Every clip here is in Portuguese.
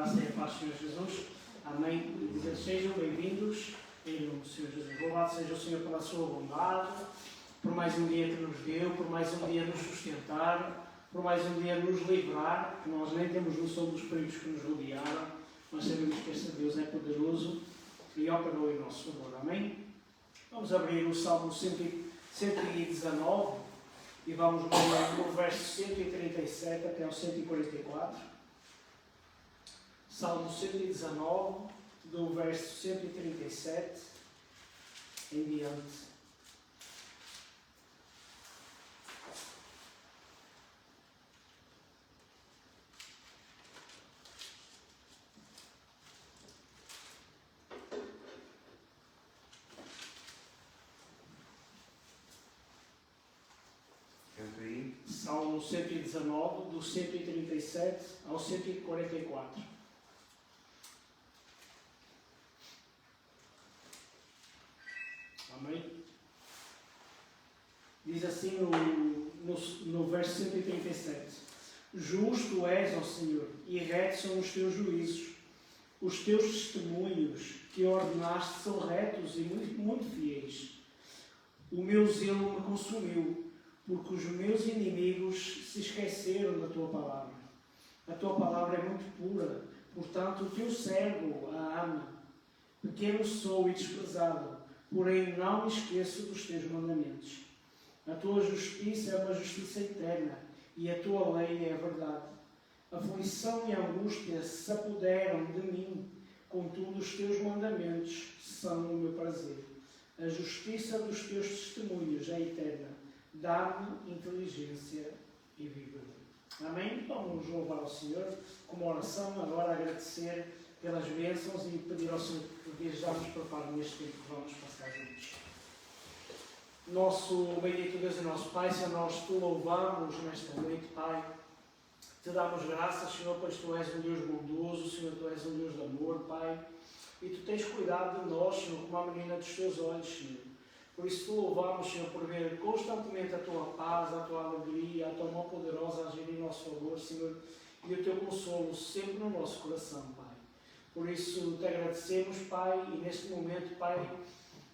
graça e a paz do Senhor Jesus. Amém. Sejam bem-vindos em nome do Senhor Jesus. Louvado seja o Senhor pela sua bondade, por mais um dia que nos deu, por mais um dia nos sustentar, por mais um dia nos livrar, que nós nem temos noção dos perigos que nos rodearam, mas sabemos que este Deus é poderoso e operou em nosso favor. Amém? Vamos abrir o Salmo 119 e vamos ler no verso 137 até o 144. Salmo 119, do verso 137 em diante. Salmo 119, do 137 ao 144. Amém? Diz assim no verso 137. Justo és, ó Senhor, e retos são os teus juízos. Os teus testemunhos que ordenaste são retos e muito fiéis. O meu zelo me consumiu, porque os meus inimigos se esqueceram da tua palavra. A tua palavra é muito pura, portanto o teu servo a ama. Pequeno sou e desprezado, porém não me esqueço dos teus mandamentos. A tua justiça é uma justiça eterna, e a tua lei é a verdade. Aflição e angústia se apoderam de mim, contudo os teus mandamentos são o meu prazer. A justiça dos teus testemunhos é eterna. Dá-me inteligência e vigor. Amém? Vamos louvar ao Senhor com uma oração, agora agradecer pelas bênçãos e pedir ao Senhor que já nos prepare neste tempo que vamos passar juntos. Nosso bendito Deus e nosso Pai, Senhor, nós te louvamos nesta noite, Pai. Te damos graças, Senhor, pois tu és um Deus bondoso, Senhor, tu és um Deus de amor, Pai. E tu tens cuidado de nós, Senhor, como a menina dos teus olhos, Senhor. Por isso te louvamos, Senhor, por ver constantemente a tua paz, a tua alegria, a tua mão poderosa agir em nosso favor, Senhor, e o teu consolo sempre no nosso coração, Pai. Por isso te agradecemos, Pai, e neste momento, Pai,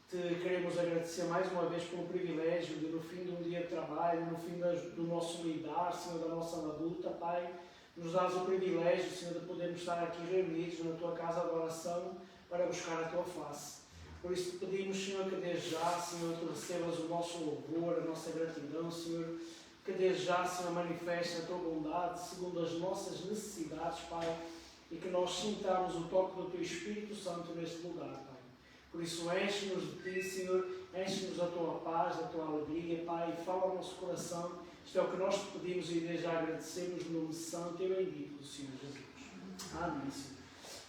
te queremos agradecer mais uma vez pelo privilégio de, no fim de um dia de trabalho, no fim do nosso lidar, Senhor, da nossa labuta, Pai, nos dás o privilégio, Senhor, de podermos estar aqui reunidos na tua casa de oração para buscar a tua face. Por isso te pedimos, Senhor, que desde já, Senhor, tu recebas o nosso louvor, a nossa gratidão, Senhor, que desde já, Senhor, manifeste a tua bondade segundo as nossas necessidades, Pai, e que nós sintamos o toque do teu Espírito Santo neste lugar, Pai. Por isso enche-nos de ti, Senhor, enche-nos da tua paz, da tua alegria, Pai, e fala ao nosso coração. Isto é o que nós te pedimos e desde já agradecemos no nome santo e bendito do Senhor Jesus. Amém, Senhor.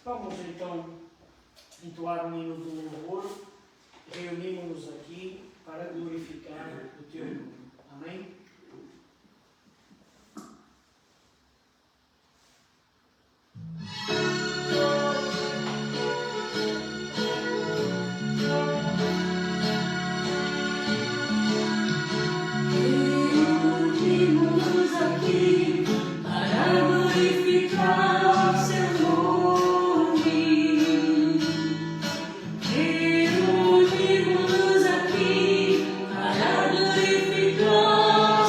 Vamos então entoar um hino do louvor, reunimos-nos aqui para glorificar o teu nome. Amém? Reunimos aqui para glorificar o seu nome. Reunimos aqui para glorificar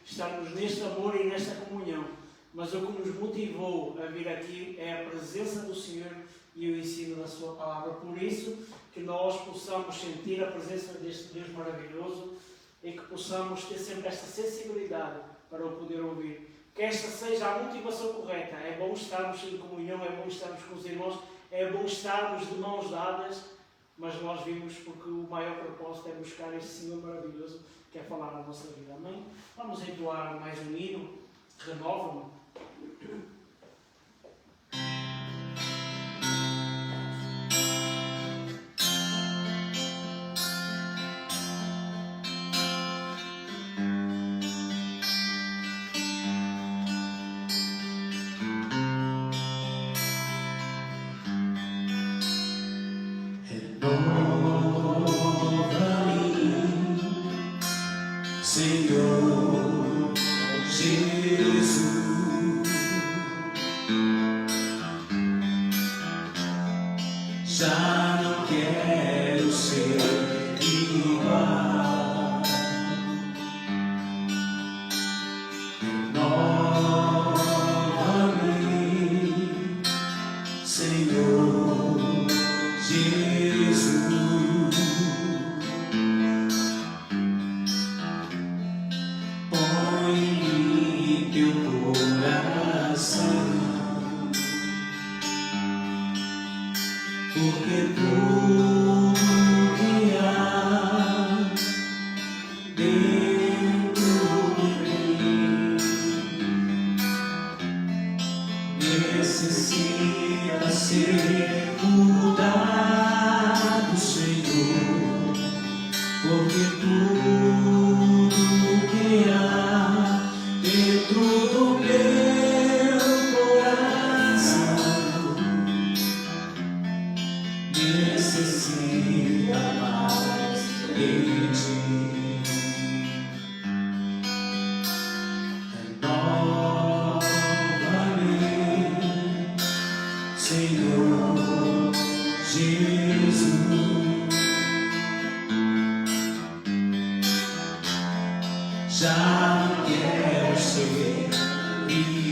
estarmos neste amor e nesta comunhão. Mas o que nos motivou a vir aqui é a presença do Senhor e o ensino da Sua Palavra. Por isso, que nós possamos sentir a presença deste Deus maravilhoso e que possamos ter sempre esta sensibilidade para o poder ouvir. Que esta seja a motivação correta. É bom estarmos em comunhão, é bom estarmos com os irmãos, é bom estarmos de mãos dadas, mas nós vimos porque o maior propósito é buscar este Senhor maravilhoso que é falar na nossa vida. Amém? Vamos entoar mais um hino. Renova-me. Senhor Jesus, já não quero ser igual. Renova-me, Senhor Jesus. Porque tudo que há dentro de mim necessita ser mudado, Senhor. Porque tudo que há dentro do meu coração necessita mais de ti. Renova-me, Senhor Jesus. Já não quero ser igual.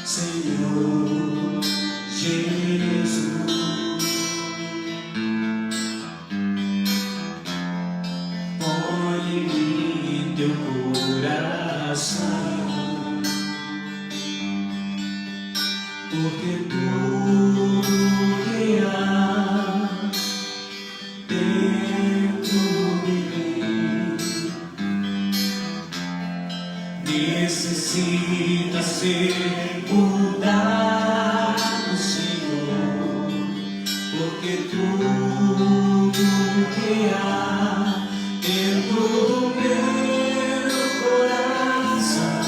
Senhor Jesus, põe em mim teu coração, porque tudo que há dentro de mim necessita ser mudado, Senhor. Porque tudo que há dentro do meu coração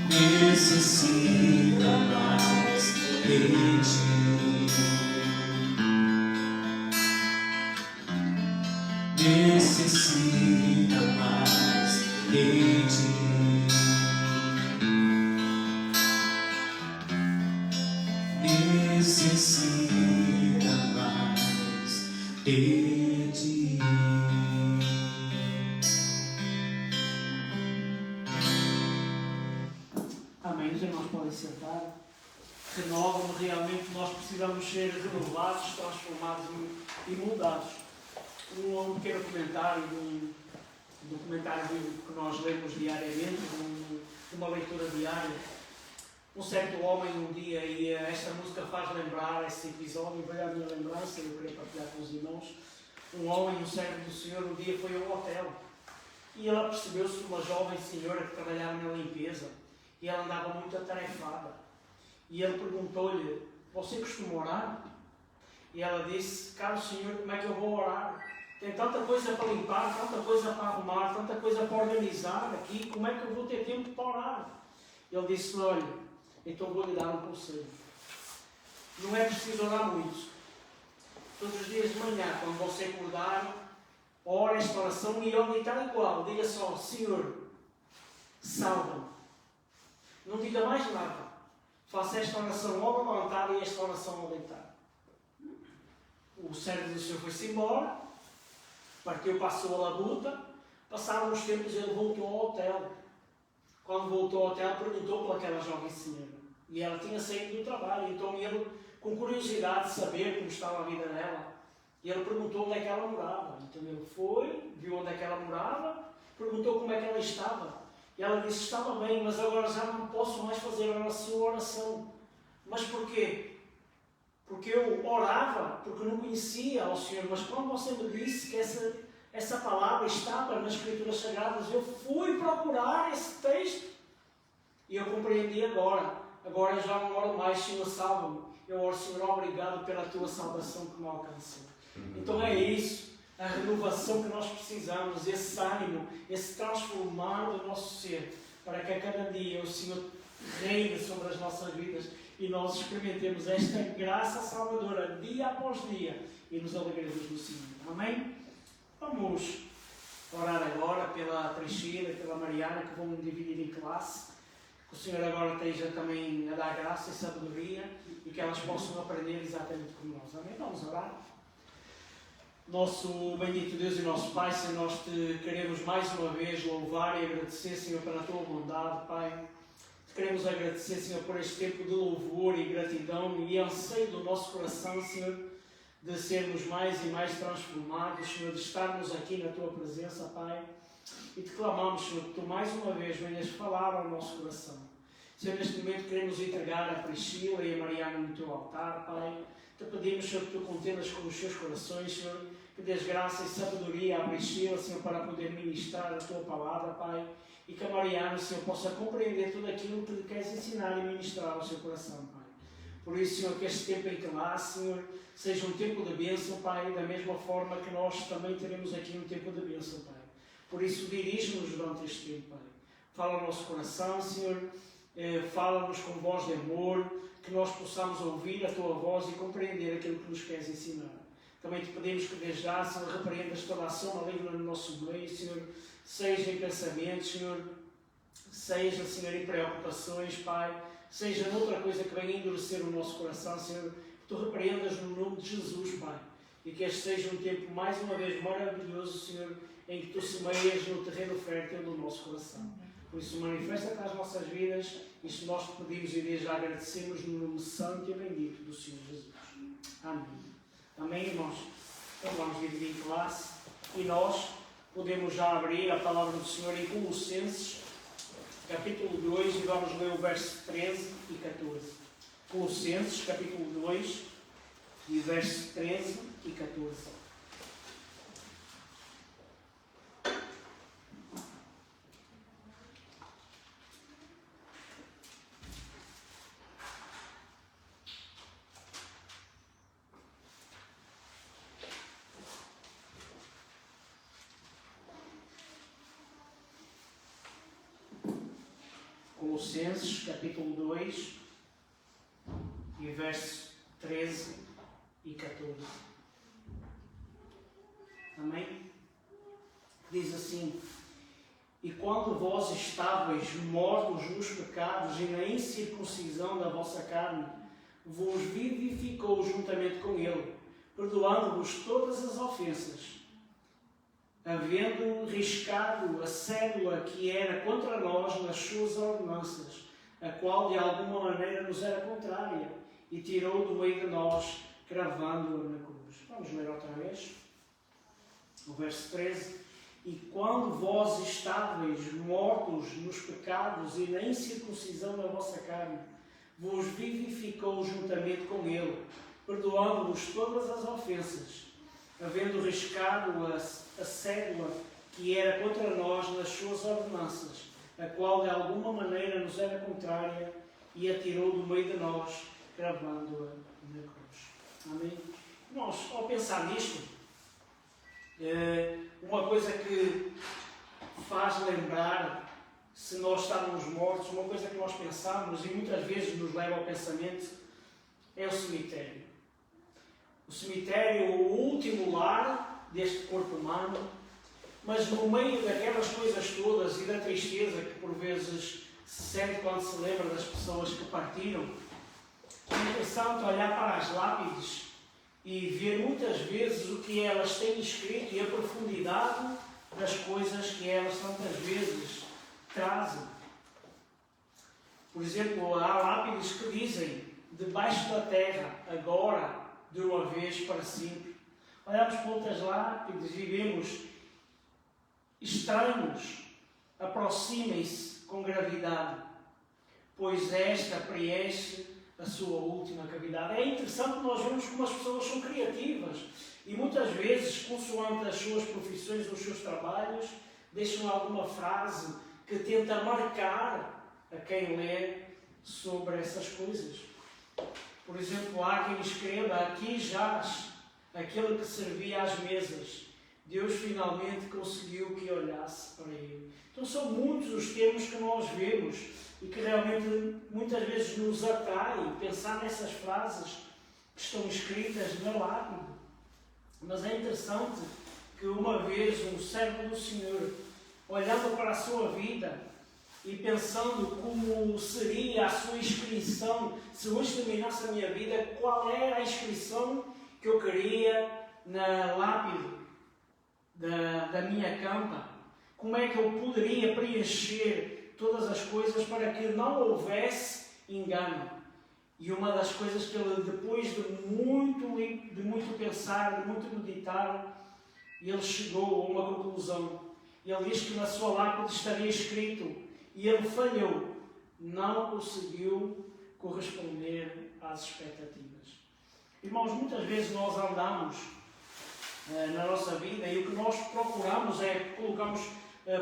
necessita mais de ti. Necessita mais de ti. Necessita mais de ti. Amém. Os irmãos podem sentar. Renovam-me. Realmente nós precisamos ser renovados, transformados e mudados. Um pequeno comentário de um documentário que nós lemos diariamente, de uma leitura diária. Um certo homem um dia, e esta música faz lembrar esse episódio, veio à minha lembrança e eu queria partilhar com os irmãos. Um homem, um servo do Senhor, um dia foi ao hotel e ela percebeu-se uma jovem senhora que trabalhava na limpeza e ela andava muito atarefada. E ele perguntou-lhe: você costuma orar? E ela disse: caro Senhor, como é que eu vou orar? Tem tanta coisa para limpar, tanta coisa para arrumar, tanta coisa para organizar aqui, como é que eu vou ter tempo para orar? Ele disse: olha, então vou-lhe dar um conselho. Não é preciso orar muito. Todos os dias de manhã, quando você acordar, ore esta oração e ore tal e qual. Diga só: Senhor, salva-me. Não diga mais nada. faça esta oração ao levantar e esta oração ao deitar. O servo do Senhor foi-se embora, partiu para a sua labuta, passaram uns tempos e ele voltou ao hotel. Quando voltou ao hotel, perguntou por aquela jovem senhora. E ela tinha saído do trabalho, então ele, com curiosidade de saber como estava a vida dela, e ele perguntou onde é que ela morava. Então ele foi, viu onde é que ela morava, perguntou como é que ela estava. E ela disse, estava bem, mas agora já não posso mais fazer a sua oração. Mas porquê? Porque eu orava, porque não conhecia ao Senhor, mas quando você me disse que essa palavra estava nas Escrituras Sagradas, eu fui procurar esse texto e eu compreendi agora. Agora já não oro mais, Senhor, salva-me. Eu oro, Senhor, obrigado pela tua salvação que me alcançou. Então é isso, a renovação que nós precisamos, esse ânimo, esse transformar do nosso ser, para que a cada dia o Senhor reine sobre as nossas vidas e nós experimentemos esta graça salvadora dia após dia e nos alegremos do Senhor. Amém? Vamos orar agora pela Priscila e pela Mariana, que vão dividir em classe. Que o Senhor agora esteja também a dar graça e sabedoria e que elas possam aprender exatamente como nós. Amém? Vamos orar. Nosso bendito Deus e nosso Pai, Senhor, nós te queremos mais uma vez louvar e agradecer, Senhor, pela tua bondade, Pai. Te queremos agradecer, Senhor, por este tempo de louvor e gratidão e anseio do nosso coração, Senhor, de sermos mais e mais transformados, Senhor, de estarmos aqui na tua presença, Pai. E te clamamos, Senhor, que tu mais uma vez venhas falar ao nosso coração. Senhor, neste momento queremos entregar a Priscila e a Mariana no teu altar, Pai. Te pedimos, Senhor, que tu contendas com os seus corações, Senhor, que dês graça e sabedoria à Priscila, Senhor, para poder ministrar a tua palavra, Pai, e que a Mariana, Senhor, possa compreender tudo aquilo que lhe queres ensinar e ministrar ao seu coração, Pai. Por isso, Senhor, que este tempo em classe, Senhor, seja um tempo de bênção, Pai, da mesma forma que nós também teremos aqui um tempo de bênção, Pai. Por isso, dirige-nos durante este tempo, Pai. Fala ao nosso coração, Senhor, fala-nos com voz de amor, que nós possamos ouvir a tua voz e compreender aquilo que nos queres ensinar. Também te pedimos que desde já, Senhor, repreendas toda a ação maligna no nosso meio, Senhor, seja em pensamentos, Senhor, seja, Senhor, em preocupações, Pai, seja noutra coisa que venha endurecer o nosso coração, Senhor, que tu repreendas no nome de Jesus, Pai, e que este seja um tempo, mais uma vez, maravilhoso, Senhor, em que tu semeias no terreno fértil do nosso coração. Por isso, manifesta-te às nossas vidas, isto nós te pedimos e desde já agradecemos no nome santo e bendito do Senhor Jesus. Amém. Amém, irmãos? Então vamos dividir em classe e nós podemos já abrir a palavra do Senhor em Colossenses, capítulo 2, e vamos ler o verso 13 e 14. Colossenses, capítulo 2, e verso 13 e 14. Colossenses, capítulo 2, e verso 13 e 14. Amém? Diz assim: E quando vós estáveis mortos nos pecados e na incircuncisão da vossa carne, vos vivificou juntamente com ele, perdoando-vos todas as ofensas, havendo riscado a cédula que era contra nós nas suas ordenanças, a qual de alguma maneira nos era contrária, e tirou do meio de nós, cravando-a na cruz. Vamos ler outra vez. O verso 13. E quando vós estáveis mortos nos pecados e na incircuncisão da vossa carne, vos vivificou juntamente com ele, perdoando-vos todas as ofensas, havendo riscado a cédula que era contra nós nas suas ordenanças, a qual de alguma maneira nos era contrária, e a tirou do meio de nós, cravando-a na cruz. Amém? Nós, ao pensar nisto, uma coisa que faz lembrar, se nós estávamos mortos, uma coisa que nós pensamos e muitas vezes nos leva ao pensamento, é o cemitério. O cemitério é o último lar deste corpo humano, mas no meio daquelas coisas todas e da tristeza que por vezes se sente quando se lembra das pessoas que partiram, É interessante olhar para as lápides e ver muitas vezes o que elas têm escrito e a profundidade das coisas que elas tantas vezes trazem. Por exemplo, há lápides que dizem debaixo da terra, agora, de uma vez para sempre. Olhamos para outras lápides e vemos estranhos, aproximem-se com gravidade, pois esta preenche a sua última cavidade. É interessante nós vemos como as pessoas são criativas e muitas vezes, consoante as suas profissões, os seus trabalhos, deixam alguma frase que tenta marcar a quem lê sobre essas coisas. Por exemplo, há quem escreva: aqui jaz aquele que servia às mesas. Deus finalmente conseguiu que olhasse para ele. Então são muitos os termos que nós vemos e que realmente muitas vezes nos atrai pensar nessas frases que estão escritas na lápide. Mas é interessante que uma vez um servo do Senhor, olhando para a sua vida e pensando como seria a sua inscrição, se hoje terminasse a minha vida, qual era a inscrição que eu queria na lápide da minha campa, como é que eu poderia preencher todas as coisas para que não houvesse engano. E uma das coisas que ele, depois de muito pensar, de muito meditar, ele chegou a uma conclusão. Ele diz que na sua lápide estaria escrito, e ele falhou, não conseguiu corresponder às expectativas. Irmãos, muitas vezes nós andamos na nossa vida e o que nós procuramos é colocamos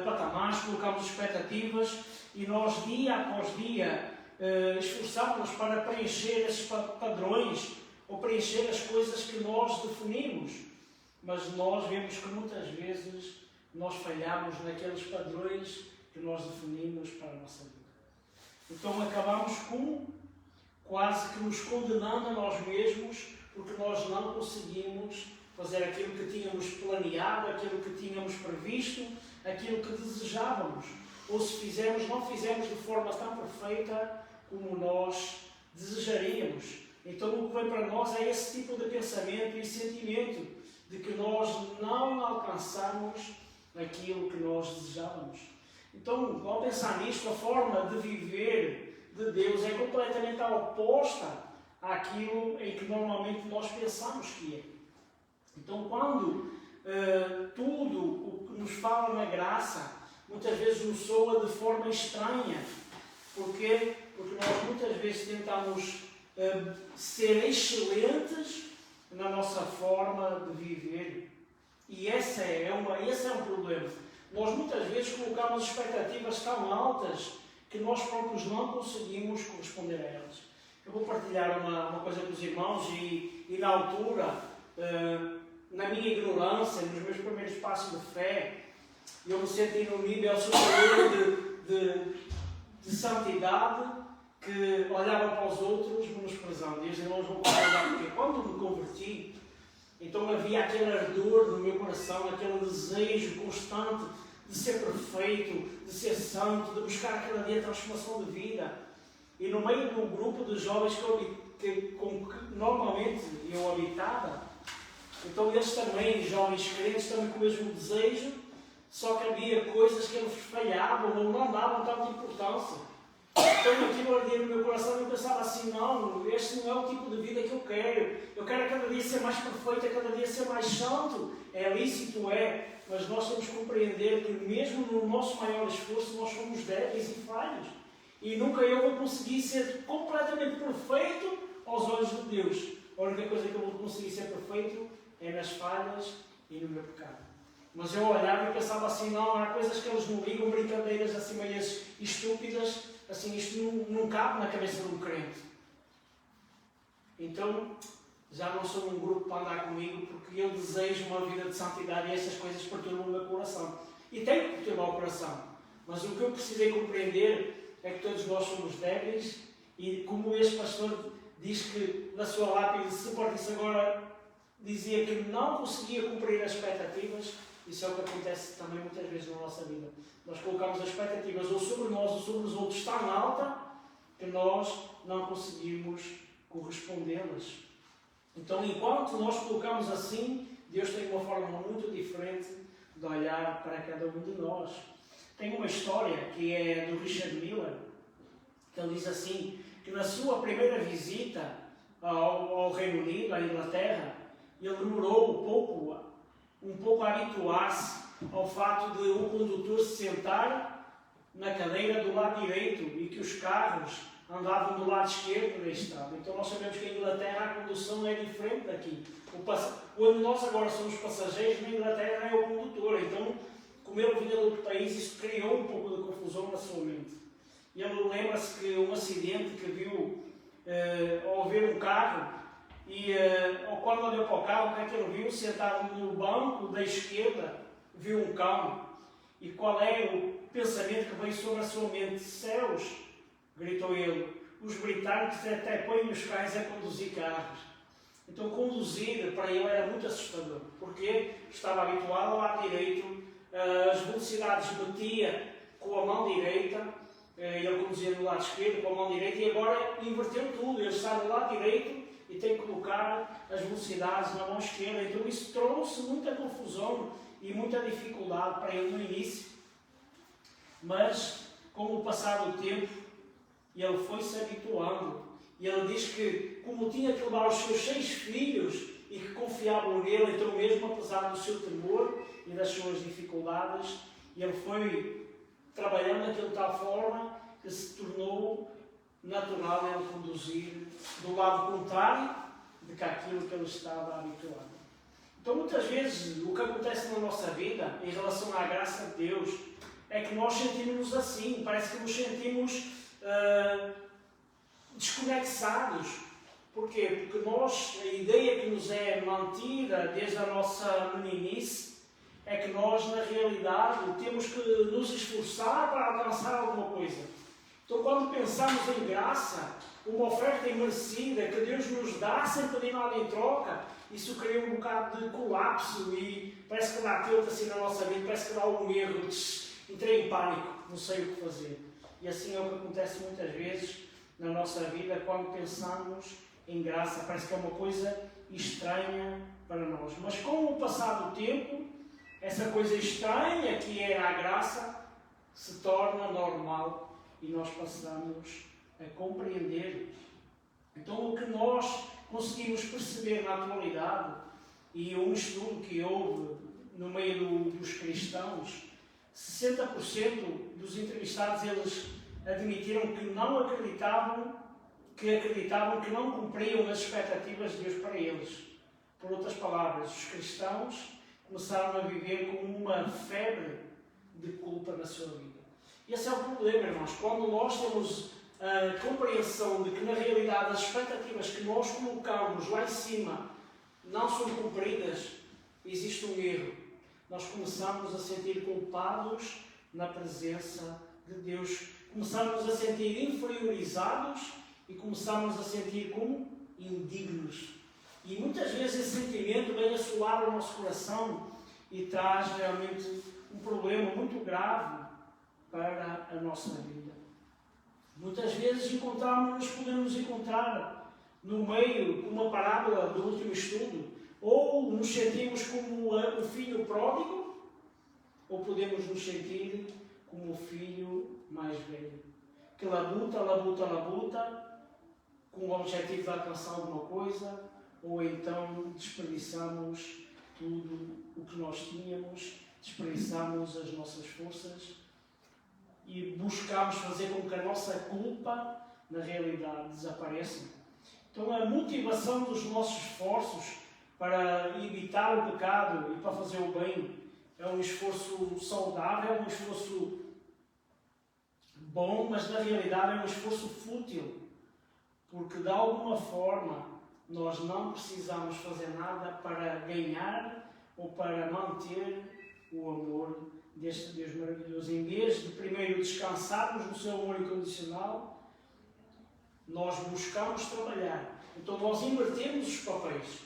patamares, colocamos expectativas e nós dia após dia esforçamos-nos para preencher esses padrões ou preencher as coisas que nós definimos, mas nós vemos que muitas vezes nós falhamos naqueles padrões que nós definimos para a nossa vida. Então acabamos quase que nos condenando a nós mesmos porque nós não conseguimos fazer aquilo que tínhamos planeado, aquilo que tínhamos previsto, aquilo que desejávamos. Ou se fizermos, não fizemos de forma tão perfeita como nós desejaríamos. Então o que vem para nós é esse tipo de pensamento e sentimento de que nós não alcançamos aquilo que nós desejávamos. Então, ao pensar nisto, a forma de viver de Deus é completamente oposta àquilo em que normalmente nós pensamos que é. Então, quando tudo o que nos fala na graça, muitas vezes nos soa de forma estranha. Porquê? Porque nós muitas vezes tentamos ser excelentes na nossa forma de viver. E esse é um problema. Nós muitas vezes colocamos expectativas tão altas que nós próprios não conseguimos corresponder a elas. Eu vou partilhar uma coisa com os irmãos e na altura, na minha ignorância, nos meus primeiros passos de fé, eu me senti num nível superior de santidade que olhava para os outros menosprezando. E os irmãos vão concordar porque quando me converti, então havia aquele ardor no meu coração, aquele desejo constante de ser perfeito, de ser santo, de buscar cada dia a transformação de vida. E no meio do grupo de jovens com que normalmente eu habitava, então eles também, jovens crentes, também com o mesmo desejo, só que havia coisas que eles falhavam ou não davam tanta importância. Então aquilo ardia no meu coração e eu pensava assim, não, este não é o tipo de vida que eu quero. Eu quero a cada dia ser mais perfeito, a cada dia ser mais santo. É lícito, mas nós temos que compreender que mesmo no nosso maior esforço nós somos débeis e falhos. E nunca eu vou conseguir ser completamente perfeito aos olhos de Deus. A única coisa que eu vou conseguir ser perfeito é nas falhas e no meu pecado. Mas eu olhava e pensava assim, não, há coisas que eles não ligam, brincadeiras assim meio estúpidas, assim, isto não cabe na cabeça de um crente. Então, já não sou um grupo para andar comigo, porque eu desejo uma vida de santidade e essas coisas perturbam o meu coração. E tenho que perturbar o coração. Mas o que eu precisei compreender é que todos nós somos débeis e como este pastor diz que na sua lápide, se partisse agora, dizia que não conseguia cumprir as expectativas. Isso é o que acontece também muitas vezes na nossa vida. Nós colocamos as expectativas ou sobre nós ou sobre os outros tão alta que nós não conseguimos correspondê-las. Então, enquanto nós colocamos assim, Deus tem uma forma muito diferente de olhar para cada um de nós. Tem uma história que é do Richard Miller, que ele diz assim, que na sua primeira visita ao Reino Unido, à Inglaterra, ele demorou um pouco a habituar-se ao fato de um condutor se sentar na cadeira do lado direito e que os carros andavam do lado esquerdo da estrada. Então nós sabemos que em Inglaterra a condução é diferente daqui. Onde nós agora somos passageiros, na Inglaterra é o condutor. Então, como ele vinha de outro país, isso criou um pouco de confusão na sua mente. E ele lembra-se que um acidente que viu ao ver um carro, e quando olhou para o carro, o que é que ele viu? Sentado no banco da esquerda, viu um cão. E qual é o pensamento que veio sobre a sua mente? Céus, gritou ele, os britânicos até põem os cães a conduzir carros. Então conduzir para ele era muito assustador, porque estava habituado ao lado direito, as velocidades metia com a mão direita, ele conduzia do lado esquerdo com a mão direita, e agora inverteu tudo, ele está do lado direito e tem que colocar as velocidades na mão esquerda. Então isso trouxe muita confusão e muita dificuldade para ele no início, mas com o passar do tempo ele foi se habituando, e ele diz que como tinha que levar os seus 6 filhos e que confiavam nele, então mesmo apesar do seu temor e das suas dificuldades, ele foi trabalhando daquilo de tal forma que se tornou natural ele conduzir do lado contrário de que aquilo que ele estava habituado. Então muitas vezes o que acontece na nossa vida em relação à graça de Deus é que nós sentimos-nos assim, parece que nos sentimos desconexados. Porquê? Porque nós, a ideia que nos é mantida desde a nossa meninice é que nós, na realidade, temos que nos esforçar para alcançar alguma coisa. Então, quando pensamos em graça, uma oferta imerecida que Deus nos dá sem pedir nada em troca, isso cria um bocado de colapso e parece que dá tilt assim na nossa vida, parece que dá um erro, entrei em pânico, não sei o que fazer. E assim é o que acontece muitas vezes na nossa vida quando pensamos em graça, parece que é uma coisa estranha para nós. Mas com o passar do tempo, essa coisa estranha que era a graça se torna normal e nós passamos a compreender. Então o que nós conseguimos perceber na atualidade, e um estudo que houve no meio dos cristãos, 60% dos entrevistados eles admitiram que acreditavam que não cumpriam as expectativas de Deus para eles. Por outras palavras, os cristãos começaram a viver com uma febre de culpa na sua vida. E esse é o problema, irmãos. Quando nós temos a compreensão de que, na realidade, as expectativas que nós colocamos lá em cima não são cumpridas, existe um erro. Nós começamos a sentir culpados na presença de Deus. Começamos a sentir inferiorizados e começamos a sentir como indignos. E muitas vezes esse sentimento vem assolar o nosso coração e traz realmente um problema muito grave para a nossa vida. Muitas vezes podemos encontrar no meio, como a parábola do último estudo, ou nos sentimos como o filho pródigo, ou podemos nos sentir como o filho mais velho, que labuta, com o objetivo de alcançar alguma coisa, ou então desperdiçamos tudo o que nós tínhamos, desperdiçamos as nossas forças e buscamos fazer com que a nossa culpa, na realidade, desapareça. Então a motivação dos nossos esforços para evitar o pecado e para fazer o bem é um esforço saudável, é um esforço bom, mas na realidade é um esforço fútil, porque de alguma forma nós não precisamos fazer nada para ganhar ou para manter o amor deste Deus maravilhoso. Em vez de primeiro descansarmos no seu amor incondicional, nós buscamos trabalhar. Então nós invertemos os papéis.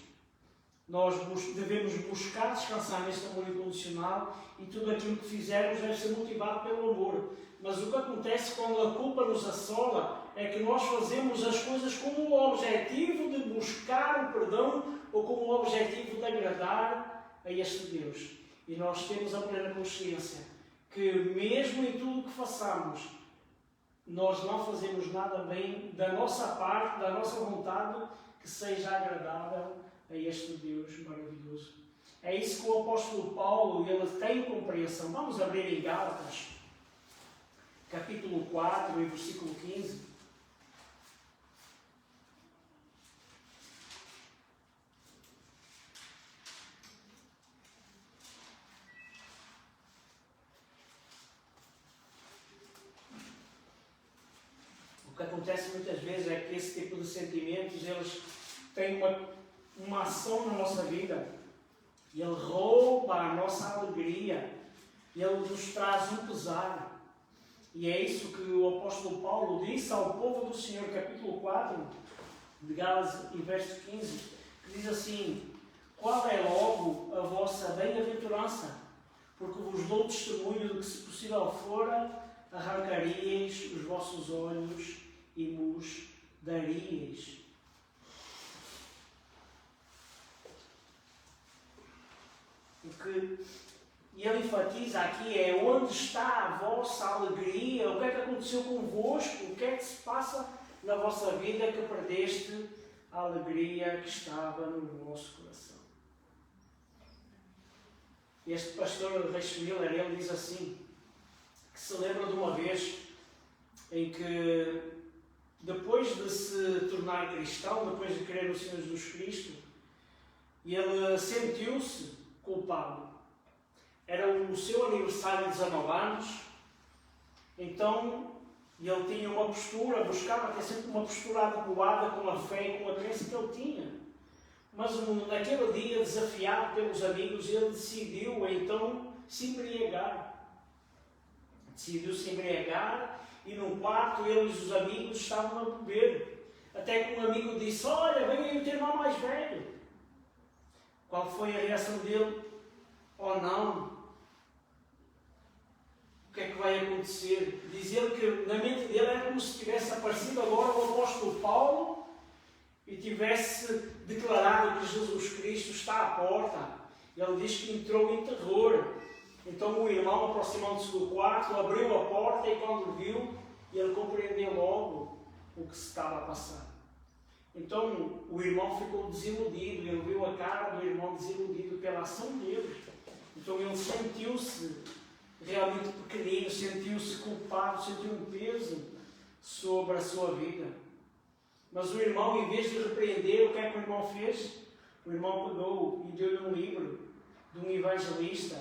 Nós devemos buscar descansar neste amor incondicional e tudo aquilo que fizermos deve ser motivado pelo amor. Mas o que acontece quando a culpa nos assola é que nós fazemos as coisas com o objetivo de buscar o perdão ou com o objetivo de agradar a este Deus. E nós temos a plena consciência que mesmo em tudo o que façamos, nós não fazemos nada bem da nossa parte, da nossa vontade, que seja agradável a este Deus maravilhoso. É isso que o apóstolo Paulo, ele tem compreensão. Vamos abrir em Gálatas, capítulo 4 e versículo 15. O que acontece muitas vezes é que esse tipo de sentimentos, eles têm uma ação na nossa vida. Ele rouba a nossa alegria. Ele nos traz um pesar. E é isso que o apóstolo Paulo disse ao povo do Senhor, capítulo 4, de Gálatas, e verso 15, que diz assim: qual é logo a vossa bem-aventurança? Porque vos dou testemunho de que, se possível fora, arrancaríeis os vossos olhos e vos daríeis. O que ele enfatiza aqui é onde está a vossa alegria, o que é que aconteceu convosco, o que é que se passa na vossa vida que perdeste a alegria que estava no vosso coração. Este pastor Reich Miller, ele diz assim, que se lembra de uma vez em que, depois de se tornar cristão, depois de crer no Senhor Jesus Cristo, ele sentiu-se culpado. Era o seu aniversário de 19 anos, então ele tinha uma postura, buscava ter sempre uma postura adequada com a fé e com a crença que ele tinha. Mas naquele dia, desafiado pelos amigos, ele decidiu então se embriagar. Decidiu se embriagar e num quarto ele e os amigos estavam a beber. Até que um amigo disse: olha, vem aí o teu irmão mais velho. Qual foi a reação dele? Oh não! O que é que vai acontecer? Diz ele que na mente dele era como se tivesse aparecido agora o apóstolo Paulo e tivesse declarado que Jesus Cristo está à porta. Ele diz que entrou em terror. Então o irmão, aproximando-se do quarto, abriu a porta e quando viu, ele compreendeu logo o que se estava a passar. Então o irmão ficou desiludido, ele viu a cara do irmão desiludido pela ação dele. Então ele sentiu-se realmente pequenino, sentiu-se culpado, sentiu um peso sobre a sua vida. Mas o irmão, em vez de repreender, o que é que o irmão fez? O irmão pegou e deu-lhe um livro de um evangelista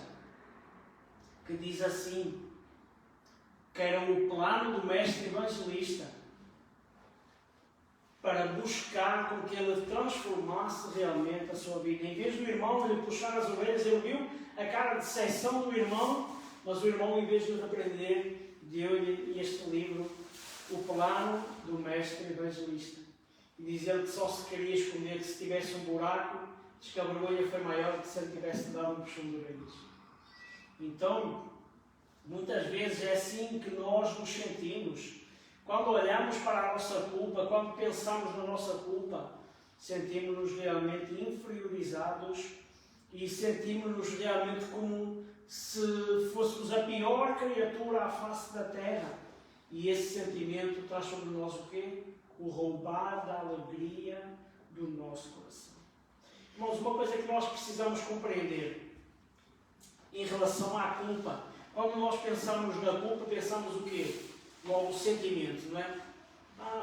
que diz assim, que era o plano do mestre evangelista para buscar com que ele transformasse realmente a sua vida. Em vez do irmão lhe puxar as orelhas, ele viu a cara de decepção do irmão, mas o irmão, em vez de repreender, deu-lhe este livro, o plano do mestre evangelista. E diz ele que só se queria esconder, que se tivesse um buraco, diz que a vergonha foi maior que se ele tivesse dado um puxão de orelhas. Então, muitas vezes é assim que nós nos sentimos. Quando olhamos para a nossa culpa, quando pensamos na nossa culpa, sentimos-nos realmente inferiorizados e sentimos-nos realmente como se fôssemos a pior criatura à face da terra. E esse sentimento traz sobre nós o quê? O roubar da alegria do nosso coração. Irmãos, uma coisa que nós precisamos compreender em relação à culpa. Quando nós pensamos na culpa, pensamos o quê? Logo o sentimento, não é?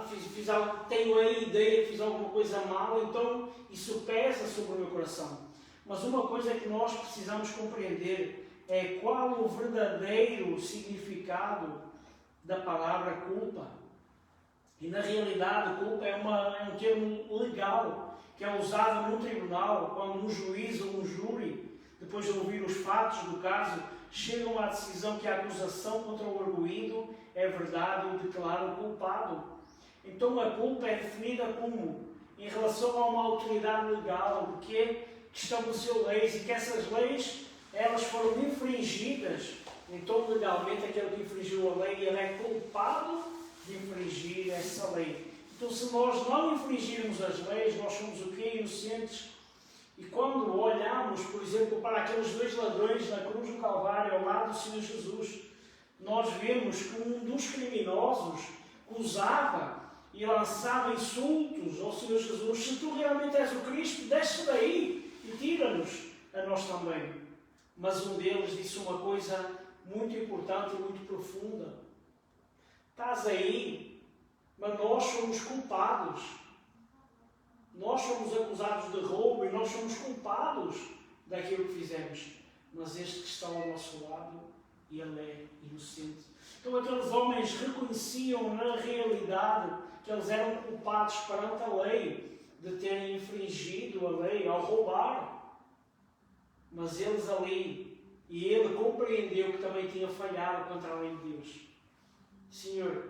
Fiz algo, tenho a ideia que fiz alguma coisa mal, então isso pesa sobre o meu coração. Mas uma coisa que nós precisamos compreender é qual o verdadeiro significado da palavra culpa. E na realidade, culpa é um termo legal que é usado num tribunal, quando um juiz ou um júri, depois de ouvir os fatos do caso, chegam à decisão que a acusação contra o arguido é verdade e declaram o culpado. Então a culpa é definida como, em relação a uma autoridade legal, que que estabeleceu leis e que essas leis elas foram infringidas. Então, legalmente, aquele que infringiu a lei, ele é culpado de infringir essa lei. Então, se nós não infringirmos as leis, nós somos o quê? Inocentes. E quando olhamos, por exemplo, para aqueles dois ladrões na cruz do Calvário, ao lado do Senhor Jesus, nós vemos que um dos criminosos usava e lançava insultos ao Senhor Jesus. Se tu realmente és o Cristo, desce daí e tira-nos a nós também. Mas um deles disse uma coisa muito importante e muito profunda. Estás aí, mas nós somos culpados. Nós somos acusados de roubo e nós somos culpados daquilo que fizemos. Mas este que está ao nosso lado, ele é inocente. Então aqueles homens reconheciam na realidade que eles eram culpados perante a lei de terem infringido a lei ao roubar. Mas eles ali, e ele compreendeu que também tinha falhado contra a lei de Deus. Senhor,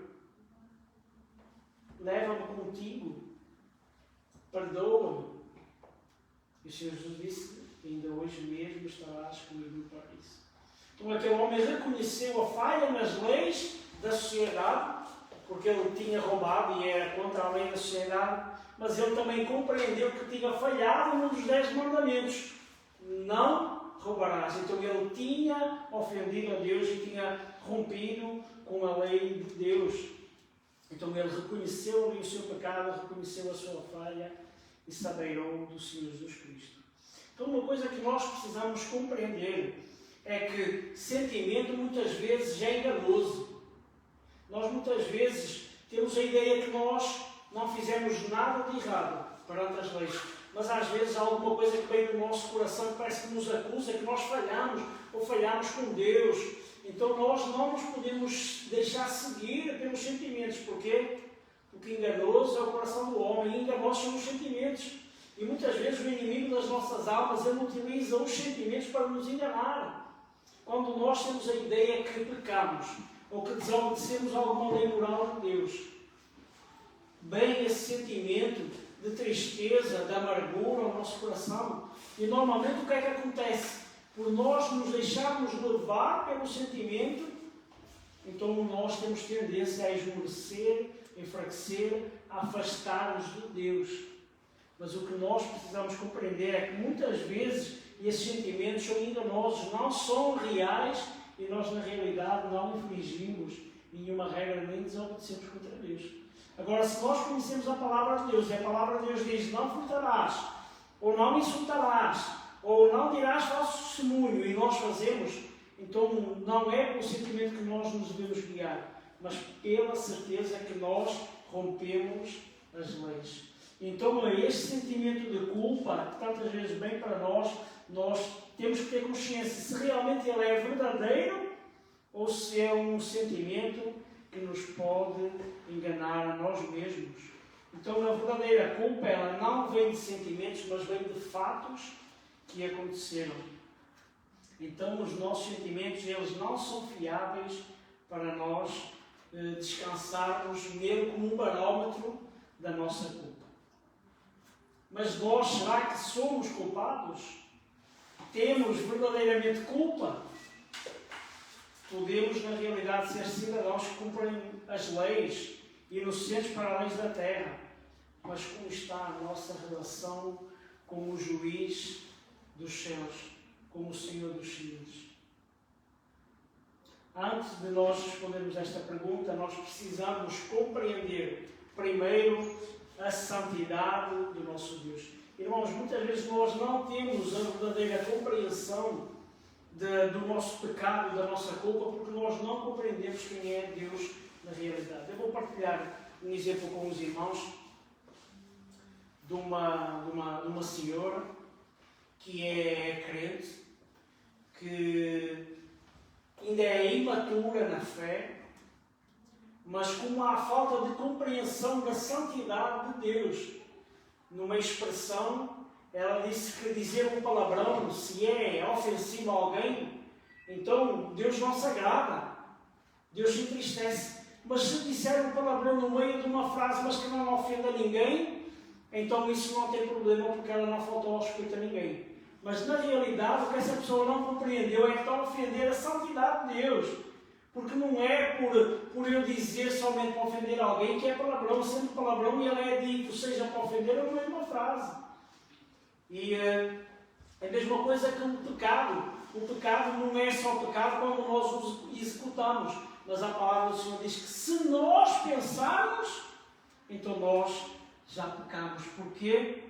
leva-me contigo, perdoa-me. E o Senhor Jesus disse, ainda hoje mesmo estarás comigo no paraíso. Então aquele homem reconheceu a falha nas leis da sociedade, porque ele tinha roubado e era contra a lei da sociedade, mas ele também compreendeu que tinha falhado num dos 10 mandamentos. Não roubarás. Então ele tinha ofendido a Deus e tinha rompido com a lei de Deus. Então ele reconheceu ali o seu pecado, reconheceu a sua falha e se abeirou do Senhor Jesus Cristo. Então uma coisa que nós precisamos compreender é que sentimento muitas vezes é enganoso. Nós muitas vezes temos a ideia que nós não fizemos nada de errado perante as leis, mas às vezes há alguma coisa que vem no nosso coração que parece que nos acusa, que nós falhamos ou falhamos com Deus. Então nós não nos podemos deixar seguir pelos sentimentos. Porquê? Porque enganoso é o coração do homem e enganosos são os sentimentos. E muitas vezes o inimigo das nossas almas, ele utiliza os sentimentos para nos enganar. Quando nós temos a ideia que pecamos ou que desobedecemos alguma lei moral de Deus, bem esse sentimento de tristeza, de amargura ao nosso coração. E normalmente o que é que acontece? Por nós nos deixarmos levar pelo sentimento, então nós temos tendência a esmorecer, enfraquecer, a afastar-nos de Deus. Mas o que nós precisamos compreender é que muitas vezes esses sentimentos são enganosos, não são reais e nós na realidade não infringimos nenhuma regra nem desobedecemos contra Deus. Agora, se nós conhecemos a palavra de Deus e a palavra de Deus diz não furtarás, ou não insultarás, ou não dirás falso testemunho e nós fazemos, então não é pelo sentimento que nós nos devemos guiar, mas pela certeza que nós rompemos as leis. Então é este sentimento de culpa que tantas vezes vem para nós temos que ter consciência se realmente ele é verdadeiro ou se é um sentimento que nos pode enganar a nós mesmos. Então a verdadeira culpa ela não vem de sentimentos, mas vem de fatos que aconteceram. Então os nossos sentimentos eles não são fiáveis para nós descansarmos nele como um barómetro da nossa culpa. Mas nós, será que somos culpados? Temos verdadeiramente culpa? Podemos, na realidade, ser cidadãos que cumprem as leis, inocentes para as leis da terra. Mas como está a nossa relação com o juiz dos céus, com o Senhor dos senhores? Antes de nós respondermos esta pergunta, nós precisamos compreender, primeiro, a santidade do nosso Deus. Irmãos, muitas vezes nós não temos a verdadeira compreensão do nosso pecado, da nossa culpa, porque nós não compreendemos quem é Deus na realidade. Eu vou partilhar um exemplo com os irmãos de uma senhora que é crente, que ainda é imatura na fé, mas com a falta de compreensão da santidade de Deus. Numa expressão, ela disse que dizer um palavrão, se é ofensivo a alguém, então Deus não se agrada, Deus se entristece. Mas se disser um palavrão no meio de uma frase, mas que não ofenda ninguém, então isso não tem problema porque ela não faltou ao respeito a ninguém. Mas na realidade o que essa pessoa não compreendeu é que está a ofender a santidade de Deus. Porque não é por eu dizer somente para ofender alguém que é palavrão, sendo palavrão e ela é dito, seja para ofender ou não é uma frase. E é a mesma coisa que o pecado. O pecado não é só pecado quando nós o executamos, mas a palavra do Senhor diz que se nós pensarmos, então nós já pecamos. Porquê?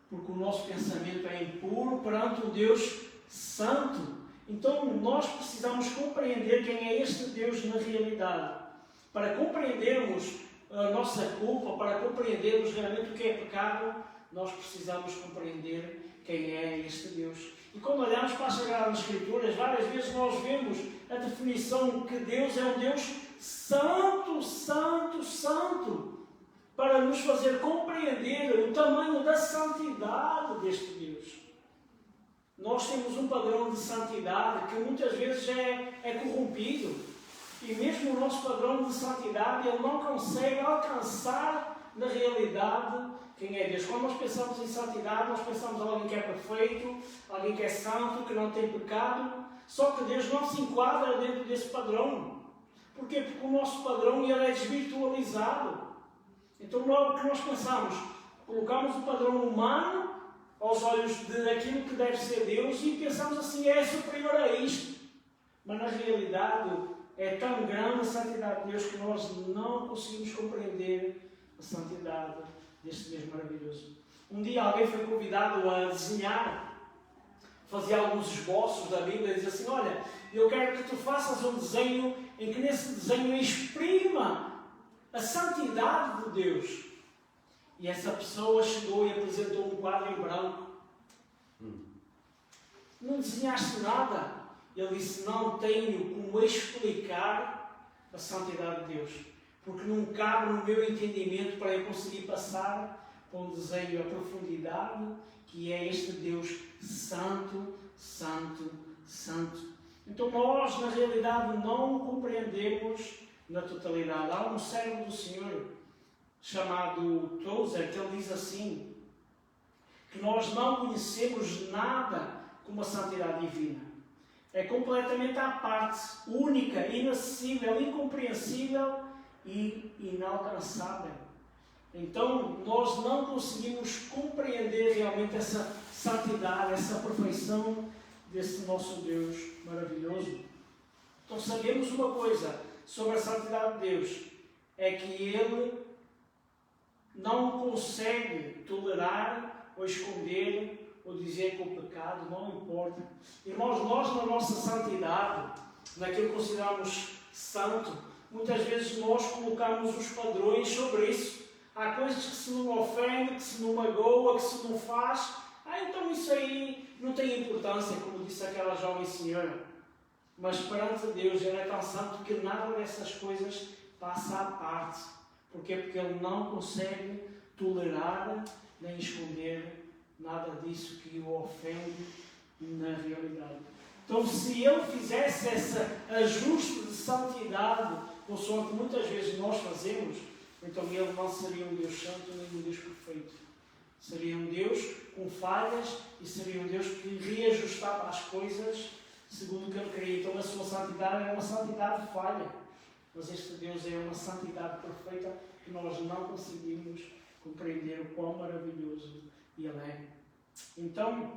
Porque o nosso pensamento é impuro perante um Deus santo. Então nós precisamos compreender quem é este Deus na realidade. Para compreendermos a nossa culpa, para compreendermos realmente o que é pecado, nós precisamos compreender quem é este Deus. E quando olhamos para as Sagradas Escrituras, várias vezes nós vemos a definição que Deus é um Deus santo, santo, santo, para nos fazer compreender o tamanho da santidade deste Deus. Nós temos um padrão de santidade que muitas vezes é corrompido. E mesmo o nosso padrão de santidade, ele não consegue alcançar na realidade quem é Deus. Quando nós pensamos em santidade, nós pensamos em alguém que é perfeito, alguém que é santo, que não tem pecado. Só que Deus não se enquadra dentro desse padrão. Porquê? Porque o nosso padrão ele é desvirtualizado. Então logo que nós pensamos, colocamos o padrão humano aos olhos daquilo que deve ser Deus e pensamos assim, é superior a isto. Mas na realidade é tão grande a santidade de Deus que nós não conseguimos compreender a santidade deste Deus maravilhoso. Um dia alguém foi convidado a desenhar, fazia alguns esboços da Bíblia e dizia assim, olha, eu quero que tu faças um desenho em que nesse desenho exprima a santidade de Deus. E essa pessoa chegou e apresentou um quadro em branco. Não desenhaste nada. Ele disse, não tenho como explicar a santidade de Deus. Porque não cabe no meu entendimento para eu conseguir passar para um desenho a profundidade que é este Deus santo, santo, santo. Então nós, na realidade, não compreendemos na totalidade. Há um servo do Senhor chamado Tozer, que ele diz assim, que nós não conhecemos nada como a santidade divina. É completamente à parte, única, inacessível, incompreensível e inalcançável. Então, nós não conseguimos compreender realmente essa santidade, essa perfeição desse nosso Deus maravilhoso. Então, sabemos uma coisa sobre a santidade de Deus, é que Ele não consegue tolerar ou esconder ou dizer que o pecado não importa. Irmãos, nós na nossa santidade, naquilo que consideramos santo, muitas vezes nós colocamos os padrões sobre isso. Há coisas que se não ofende, que se não magoa, que se não faz. Então isso aí não tem importância, como disse aquela jovem senhora. Mas perante Deus, Ele é tão santo que nada dessas coisas passa à parte. Porquê? Porque Ele não consegue tolerar nem esconder nada disso que o ofende na realidade. Então, se Ele fizesse esse ajuste de santidade, consoante muitas vezes nós fazemos, então Ele não seria um Deus santo nem um Deus perfeito. Seria um Deus com falhas e seria um Deus que reajustava as coisas segundo o que Ele queria. Então, a sua santidade é uma santidade falha. Mas este Deus é uma santidade perfeita que nós não conseguimos compreender o quão maravilhoso Ele é. Então,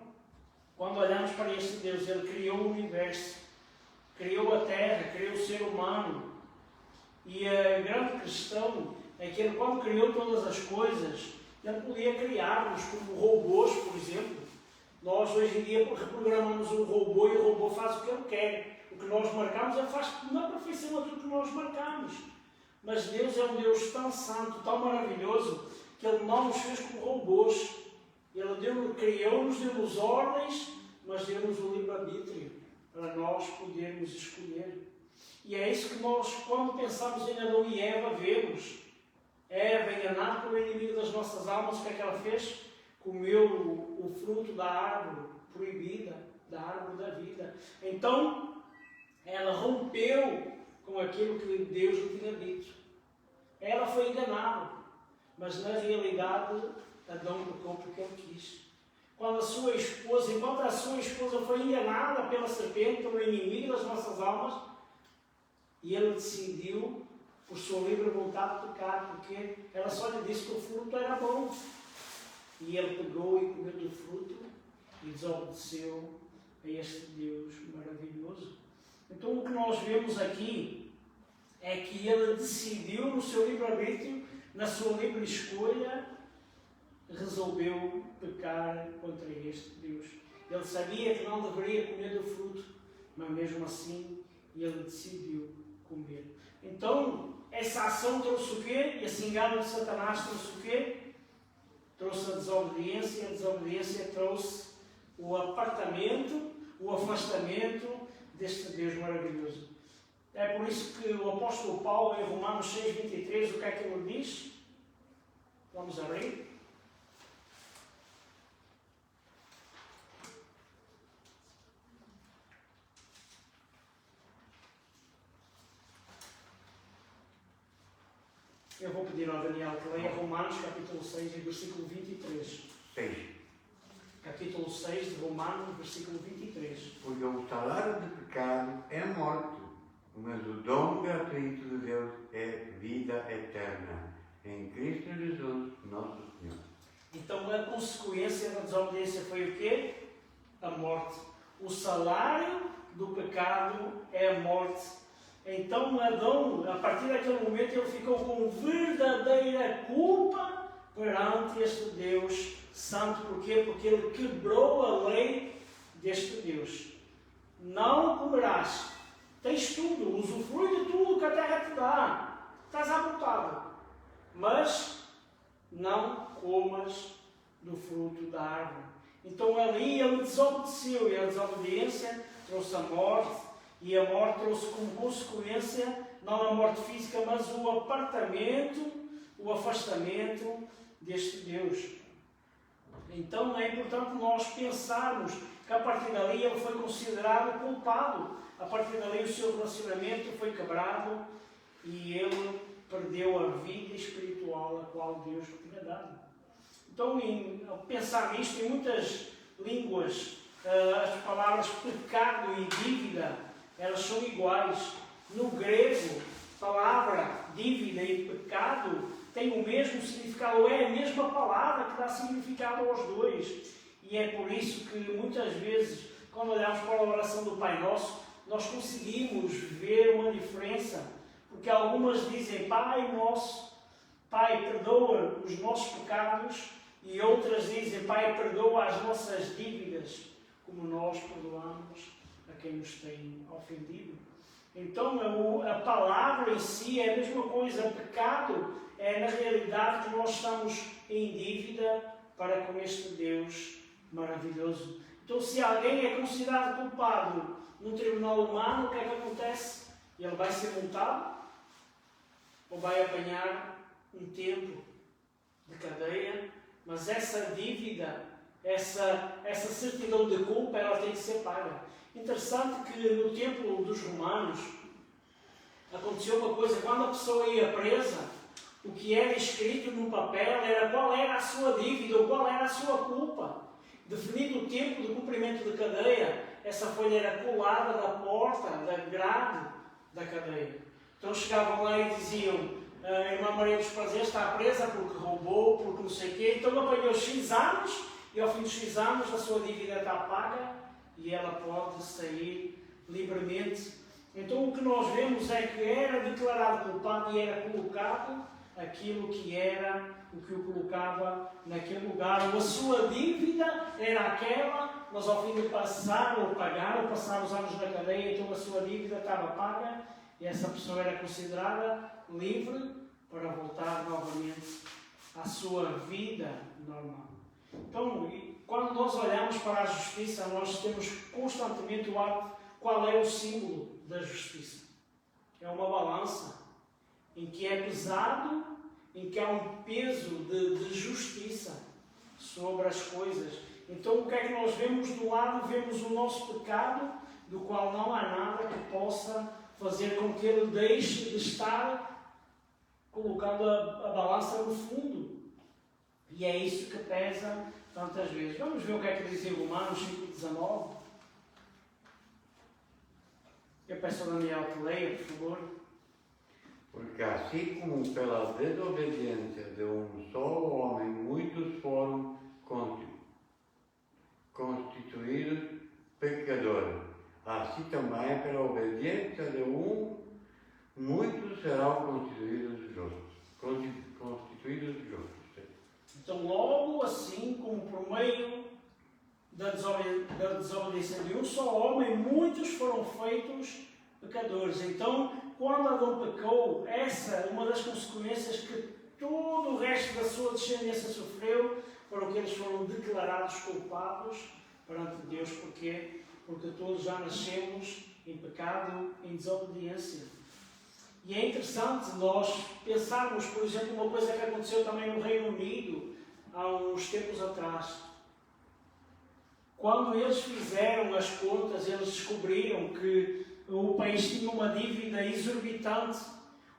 quando olhamos para este Deus, Ele criou o universo, criou a terra, criou o ser humano. E a grande questão é que Ele, quando criou todas as coisas, Ele podia criar-nos como robôs, por exemplo. Nós hoje em dia reprogramamos um robô e o robô faz o que ele quer. O que nós marcamos, ele faz na perfeição aquilo que nós marcamos. Mas Deus é um Deus tão santo, tão maravilhoso, que Ele não nos fez como robôs. Ele criou-nos, deu-nos ordens, mas deu-nos o livre-arbítrio para nós podermos escolher. E é isso que nós, quando pensamos em Adão e Eva, vemos. Eva, enganada pelo inimigo das nossas almas, o que é que ela fez? Comeu o fruto da árvore proibida, da árvore da vida. Então, ela rompeu com aquilo que Deus lhe tinha dito. Ela foi enganada, mas na realidade Adão pecou porque ele quis. Enquanto a sua esposa foi enganada pela serpente, pelo inimigo das nossas almas, e ele decidiu, por sua livre vontade, pecar, porque ela só lhe disse que o fruto era bom. E ele pegou e comeu do fruto e desobedeceu a este Deus maravilhoso. Então o que nós vemos aqui é que ele decidiu, no seu livre-arbítrio, na sua livre escolha, resolveu pecar contra este Deus. Ele sabia que não deveria comer do fruto, mas mesmo assim ele decidiu comer. Então, essa ação trouxe o quê? Esse engano de Satanás trouxe o quê? Trouxe a desobediência trouxe o apartamento, o afastamento deste Deus maravilhoso. É por isso que o apóstolo Paulo, em Romanos 6:23, o que é que ele diz? Vamos abrir. Eu vou pedir ao Daniel que leia Romanos, capítulo 6, versículo 23. 6. Capítulo 6 de Romanos, versículo 23. Porque o salário do pecado é morte, mas o dom gratuito de Deus é vida eterna, em Cristo Jesus, nosso Senhor. Então a consequência da desobediência foi o quê? A morte. O salário do pecado é a morte. Então Adão, a partir daquele momento, ele ficou com verdadeira culpa perante este Deus santo. Porquê? Porque ele quebrou a lei deste Deus. Não comerás. Tens tudo, usufrui de tudo que a terra te dá. Estás à vontade. Mas não comas do fruto da árvore. Então ali ele desobedeceu, e a desobediência trouxe a morte. E a morte trouxe como consequência, não a morte física, mas o apartamento, o afastamento deste Deus. Então é importante nós pensarmos que a partir dali ele foi considerado culpado. A partir dali o seu relacionamento foi quebrado e ele perdeu a vida espiritual a qual Deus lhe tinha dado. Então, ao pensar nisto, em muitas línguas, as palavras pecado e dívida, elas são iguais. No grego, a palavra dívida e pecado tem o mesmo significado, ou é a mesma palavra que dá significado aos dois. E é por isso que muitas vezes, quando olhamos para a oração do Pai Nosso, nós conseguimos ver uma diferença. Porque algumas dizem, Pai Nosso, Pai, perdoa os nossos pecados, e outras dizem, Pai, perdoa as nossas dívidas, como nós perdoamos a quem nos tem ofendido. Então a palavra em si é a mesma coisa. Pecado é na realidade que nós estamos em dívida para com este Deus maravilhoso. Então se alguém é considerado culpado num tribunal humano, o que é que acontece? Ele vai ser multado ou vai apanhar um tempo de cadeia, mas essa dívida, essa certidão de culpa, ela tem que ser paga. Interessante que no tempo dos romanos aconteceu uma coisa: quando a pessoa ia presa, o que era escrito no papel era qual era a sua dívida ou qual era a sua culpa. Definido o tempo de cumprimento de cadeia, essa folha era colada da porta, da grade da cadeia. Então chegavam lá e diziam: a irmã Maria dos Prazeres está presa porque roubou, porque não sei o quê. Então apanhou X anos e ao fim dos X anos a sua dívida está paga e ela pode sair livremente. Então o que nós vemos é que era declarado culpado e era colocado aquilo que era o que o colocava naquele lugar. Ou a sua dívida era aquela, mas ao fim de passar ou pagar ou passar os anos na cadeia, então a sua dívida estava paga e essa pessoa era considerada livre para voltar novamente à sua vida normal. Então, quando nós olhamos para a justiça, nós temos constantemente o hábito. Qual é o símbolo da justiça? É uma balança em que é pesado, em que há um peso de justiça sobre as coisas. Então o que é que nós vemos do lado? Vemos o nosso pecado, do qual não há nada que possa fazer com que ele deixe de estar colocando a balança no fundo. E é isso que pesa tantas vezes. Vamos ver o que é que diz em Romanos 5,19. Eu peço ao Daniel que leia, por favor. Porque assim como pela desobediência de um só homem muitos foram constituídos pecadores, assim também pela obediência de um muitos serão constituídos justos. Então, logo assim como por meio da desobediência de um só homem, muitos foram feitos pecadores. Então, quando Adão pecou, essa é uma das consequências que todo o resto da sua descendência sofreu, foram que eles foram declarados culpados perante Deus. Porquê? Porque todos já nascemos em pecado, em desobediência. E é interessante nós pensarmos, por exemplo, uma coisa que aconteceu também no Reino Unido há uns tempos atrás. Quando eles fizeram as contas, eles descobriram que o país tinha uma dívida exorbitante,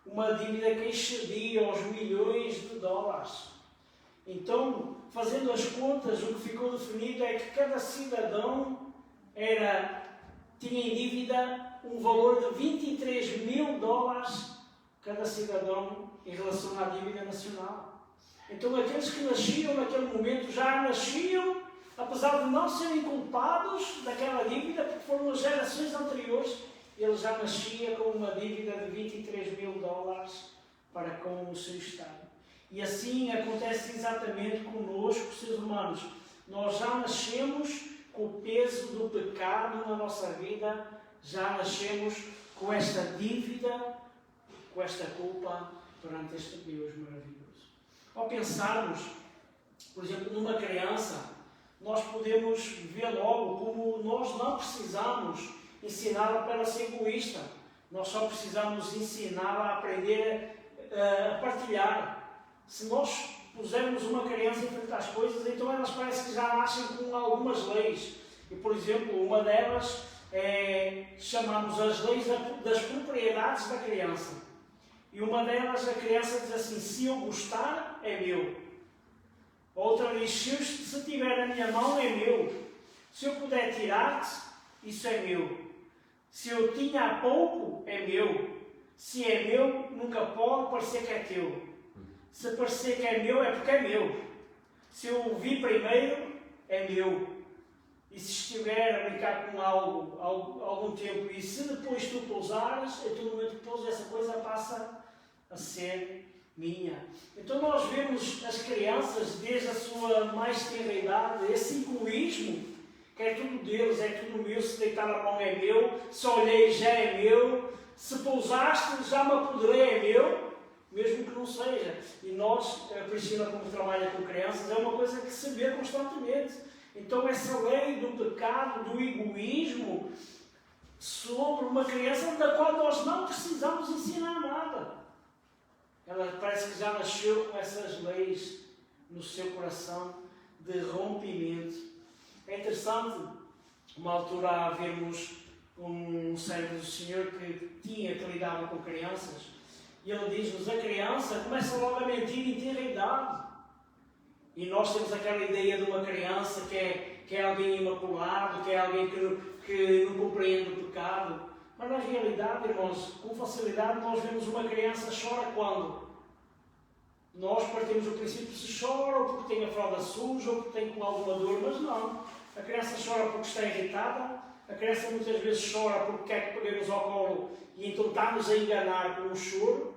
uma dívida que excedia aos milhões de dólares. Então, fazendo as contas, o que ficou definido é que cada cidadão tinha em dívida um valor de 23 mil dólares cada cidadão em relação à dívida nacional. Então, aqueles que nasciam naquele momento já nasciam, apesar de não serem culpados daquela dívida, porque foram as gerações anteriores, ele já nascia com uma dívida de 23 mil dólares para com o seu Estado. E assim acontece exatamente conosco, seres humanos. Nós já nascemos com o peso do pecado na nossa vida, já nascemos com esta dívida, com esta culpa perante este Deus maravilhoso. Ao pensarmos, por exemplo, numa criança, nós podemos ver logo como nós não precisamos ensiná-la para ser egoísta. Nós só precisamos ensiná-la a aprender a partilhar. Se nós pusermos uma criança em frente às coisas, então elas parecem que já nascem com algumas leis. E, por exemplo, uma delas chamamos as leis das propriedades da criança. E uma delas, a criança diz assim: se eu gostar, é meu. Outra diz: se tiver na minha mão, é meu. Se eu puder tirar-te, isso é meu. Se eu tinha há pouco, é meu. Se é meu, nunca pode parecer que é teu. Se parecer que é meu, é porque é meu. Se eu o vi primeiro, é meu. E se estiver a brincar com algo algum tempo, e se depois tu pousares, então no momento que pouso, essa coisa passa a ser minha. Então nós vemos as crianças, desde a sua mais tenra idade, esse egoísmo, que é tudo deles, é tudo meu, se deitar a mão é meu, se olhei já é meu, se pousaste já me apoderei é meu, mesmo que não seja. E nós, a Priscila, como trabalha com crianças, é uma coisa que se vê constantemente. Então essa lei do pecado, do egoísmo, sobre uma criança da qual nós não precisamos ensinar nada. Ela parece que já nasceu com essas leis no seu coração de rompimento. É interessante, uma altura a vermos um servo do Senhor que lidava com crianças, e ele diz-nos: a criança começa logo a mentir em tenra idade. E nós temos aquela ideia de uma criança que é alguém imaculado, que é alguém que não compreende o pecado. Mas na realidade, irmãos, com facilidade nós vemos uma criança chora quando? Nós partimos do princípio que se chora ou porque tem a fralda suja ou porque tem com alguma dor, mas não. A criança chora porque está irritada, a criança muitas vezes chora porque quer que peguemos ao colo e então está-nos a enganar com o choro,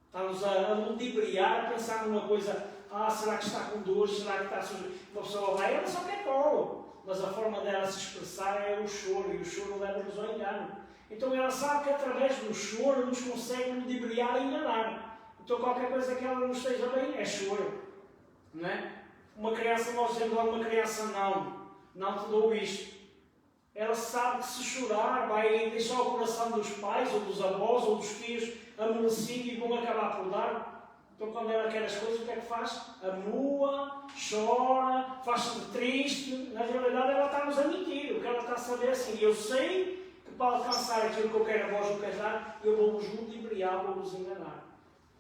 está-nos a ludibriar, a pensar numa coisa: será que está com dor, será que está suja? Uma pessoa vai, ela só quer colo, mas a forma dela se expressar é o choro, e o choro leva-nos ao engano. Então ela sabe que através do choro nos consegue ludibriar e enganar. Então qualquer coisa que ela não esteja bem é choro, não é? Uma criança, nós dizemos a uma criança: não te dou isto. Ela sabe que se chorar vai deixar o coração dos pais, ou dos avós, ou dos filhos amolecido e vão acabar por dar. Então quando ela quer as coisas, o que é que faz? Amua, chora, faz-se triste. Na realidade ela está-nos a mentir. O que ela está a saber é assim: eu sei que para alcançar aquilo que eu quero a vós não quero dar, eu vou-vos ludibriar, vou-vos enganar.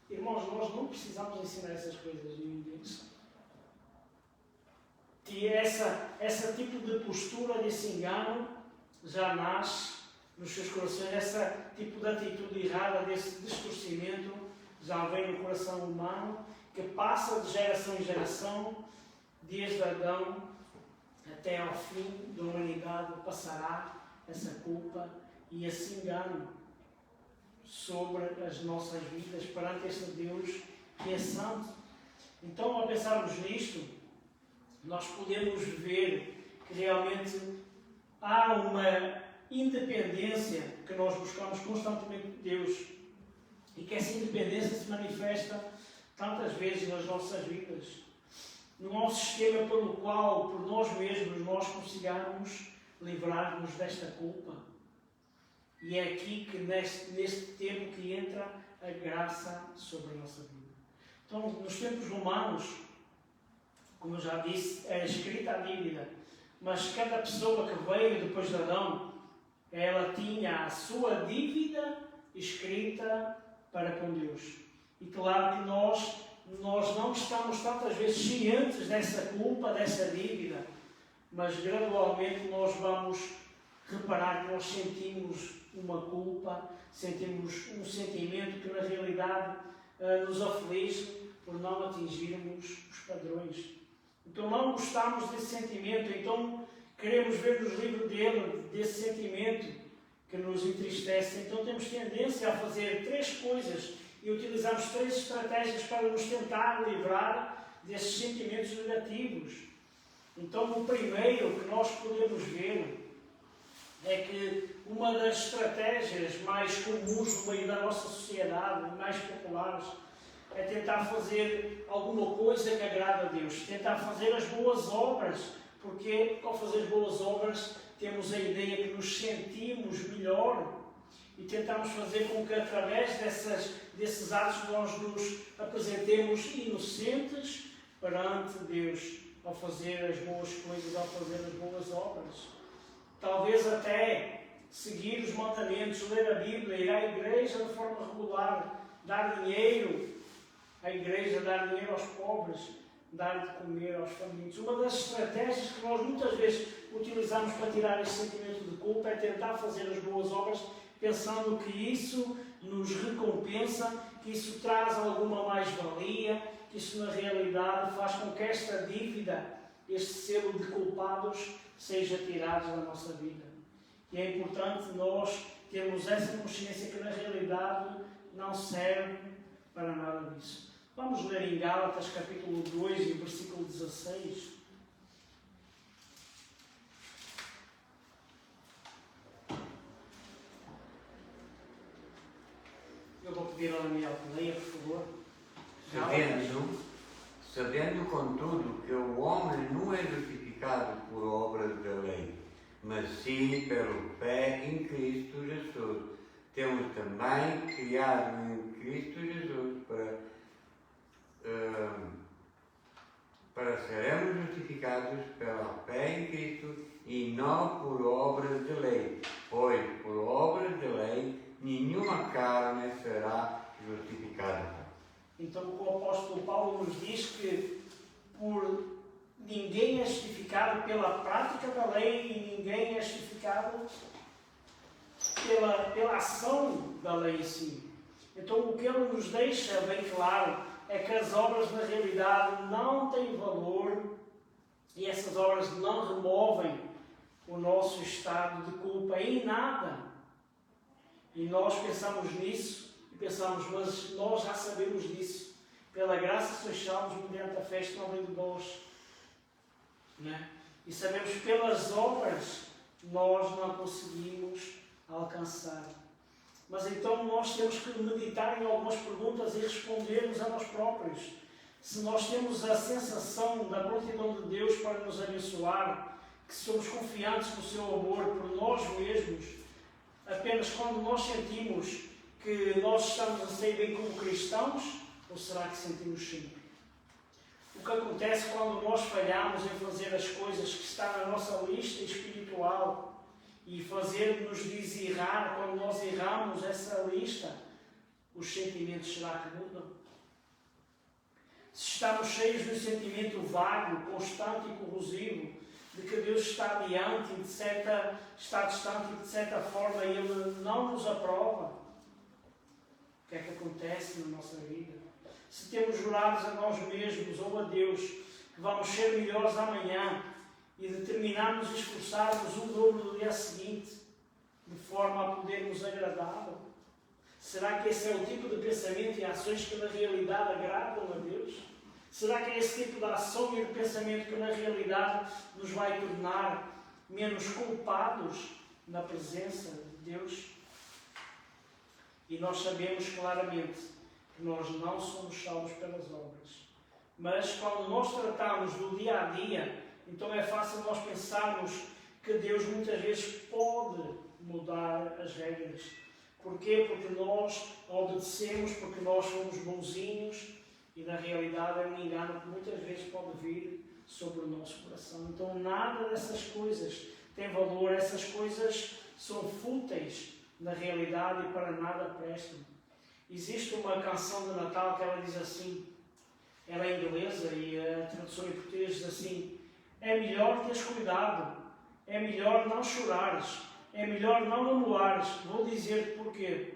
Irmãos, nós não precisamos ensinar essas coisas a ninguém. que essa tipo de postura, desse engano, já nasce nos seus corações, esse tipo de atitude errada, desse distorcimento, já vem no coração humano, que passa de geração em geração, desde Adão até ao fim da humanidade, passará essa culpa e esse engano sobre as nossas vidas perante este Deus que é santo. Então, ao pensarmos nisto, nós podemos ver que realmente há uma independência que nós buscamos constantemente de Deus e que essa independência se manifesta tantas vezes nas nossas vidas, no nosso sistema pelo qual, por nós mesmos, nós consigamos livrar-nos desta culpa. E é aqui que neste tempo que entra a graça sobre a nossa vida. Então, nos tempos romanos, como eu já disse, é escrita a dívida, mas cada pessoa que veio depois de Adão, ela tinha a sua dívida escrita para com Deus. E claro que nós não estamos tantas vezes cientes dessa culpa, dessa dívida, mas gradualmente nós vamos reparar que nós sentimos uma culpa, sentimos um sentimento que na realidade nos aflige por não atingirmos os padrões. Então não gostamos desse sentimento, então queremos ver nos livros dele, desse sentimento que nos entristece. Então temos tendência a fazer 3 coisas e utilizamos 3 estratégias para nos tentar livrar desses sentimentos negativos. Então o primeiro que nós podemos ver é que uma das estratégias mais comuns no meio da nossa sociedade, mais populares, é tentar fazer alguma coisa que agrada a Deus, tentar fazer as boas obras, porque ao fazer as boas obras temos a ideia que nos sentimos melhor e tentamos fazer com que através desses atos nós nos apresentemos inocentes perante Deus ao fazer as boas coisas, ao fazer as boas obras. Talvez até seguir os mandamentos, ler a Bíblia, ir à igreja de forma regular, dar dinheiro à igreja, dar dinheiro aos pobres, dar de comer aos famintos. Uma das estratégias que nós muitas vezes utilizamos para tirar esse sentimento de culpa é tentar fazer as boas obras, pensando que isso nos recompensa, que isso traz alguma mais-valia, que isso na realidade faz com que esta dívida, este selo de culpados, seja tirado da nossa vida. E é importante nós termos essa consciência que na realidade não serve para nada disso. Vamos ler em Gálatas capítulo 2 e versículo 16. Eu vou pedir ao Daniel que leia, por favor. Sabendo, contudo, que o homem não é justificado por obras da lei, mas sim pelo fé em Cristo Jesus. Temos também criado em Cristo Jesus para sermos justificados pela fé em Cristo e não por obras de lei, pois por obras de lei nenhuma carne será justificada. Então o apóstolo Paulo nos diz que ninguém é justificado pela prática da lei e ninguém é justificado pela ação da lei em si. Então o que ele nos deixa bem claro é que as obras na realidade não têm valor e essas obras não removem o nosso estado de culpa em nada. E nós pensamos nisso e pensamos, mas nós já sabemos disso. Pela graça sois salvos mediante a fé que não vem de vós. Né? E sabemos que pelas obras nós não conseguimos alcançar. Mas então nós temos que meditar em algumas perguntas e respondermos a nós próprios. Se nós temos a sensação da prontidão de Deus para nos abençoar, que somos confiantes no seu amor por nós mesmos, apenas quando nós sentimos que nós estamos a sair bem como cristãos, ou será que sentimos sempre? O que acontece quando nós falhamos em fazer as coisas que está na nossa lista espiritual e fazer-nos desirrar quando nós erramos essa lista, os sentimentos será que mudam? se estamos cheios de um sentimento vago, constante e corrosivo, de que Deus está adiante, está distante e de certa forma Ele não nos aprova, o que é que acontece na nossa vida? Se temos jurados a nós mesmos ou a Deus que vamos ser melhores amanhã e determinarmos e esforçarmos o dobro no dia seguinte, de forma a podermos agradá-lo, será que esse é o tipo de pensamento e ações que na realidade agradam a Deus? Será que é esse tipo de ação e de pensamento que na realidade nos vai tornar menos culpados na presença de Deus? E nós sabemos claramente que nós não somos salvos pelas obras. Mas quando nós tratamos do dia a dia, então é fácil nós pensarmos que Deus muitas vezes pode mudar as regras. Porquê? Porque nós obedecemos, porque nós somos bonzinhos e na realidade é um engano que muitas vezes pode vir sobre o nosso coração. Então nada dessas coisas tem valor, essas coisas são fúteis na realidade e para nada prestam. Existe uma canção de Natal que ela diz assim, ela é inglesa e a tradução em português diz assim: é melhor teres cuidado, é melhor não chorares, é melhor não anuares. Vou dizer-te porquê.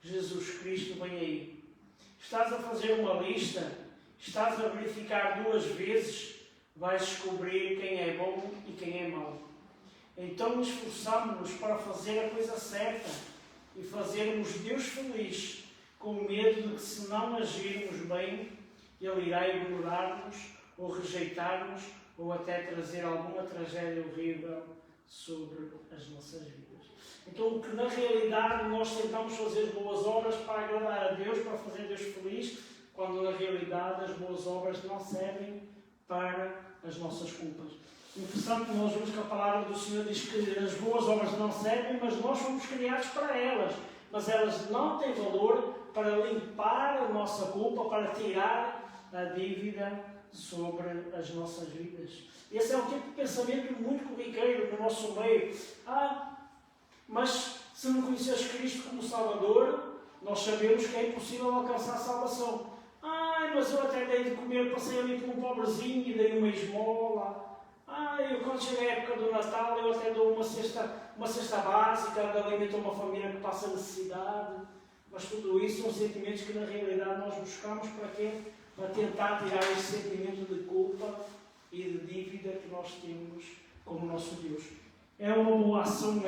Jesus Cristo vem aí. Estás a fazer uma lista, estás a verificar 2 vezes, vais descobrir quem é bom e quem é mau. Então esforçamo-nos para fazer a coisa certa e fazermos Deus feliz, com medo de que se não agirmos bem, Ele irá ignorar-nos ou rejeitar-nos ou até trazer alguma tragédia horrível sobre as nossas vidas. Então, o que na realidade nós tentamos fazer boas obras para agradar a Deus, para fazer Deus feliz, quando na realidade as boas obras não servem para as nossas culpas. Interessante, nós vemos que a palavra do Senhor diz que as boas obras não servem, mas nós fomos criados para elas. Mas elas não têm valor para limpar a nossa culpa, para tirar a dívida sobre as nossas vidas. Esse é um tipo de pensamento muito corriqueiro no nosso meio. Mas se não conheces Cristo como Salvador, nós sabemos que é impossível alcançar a salvação. Mas eu até dei de comer, passei ali por um pobrezinho e dei uma esmola. Eu quando chega a época do Natal, eu até dou uma cesta básica, alimento uma família que passa necessidade. Mas tudo isso são sentimentos que na realidade nós buscamos para quê? Para tentar tirar esse sentimento de culpa e de dívida que nós temos com o nosso Deus. É uma boa ação,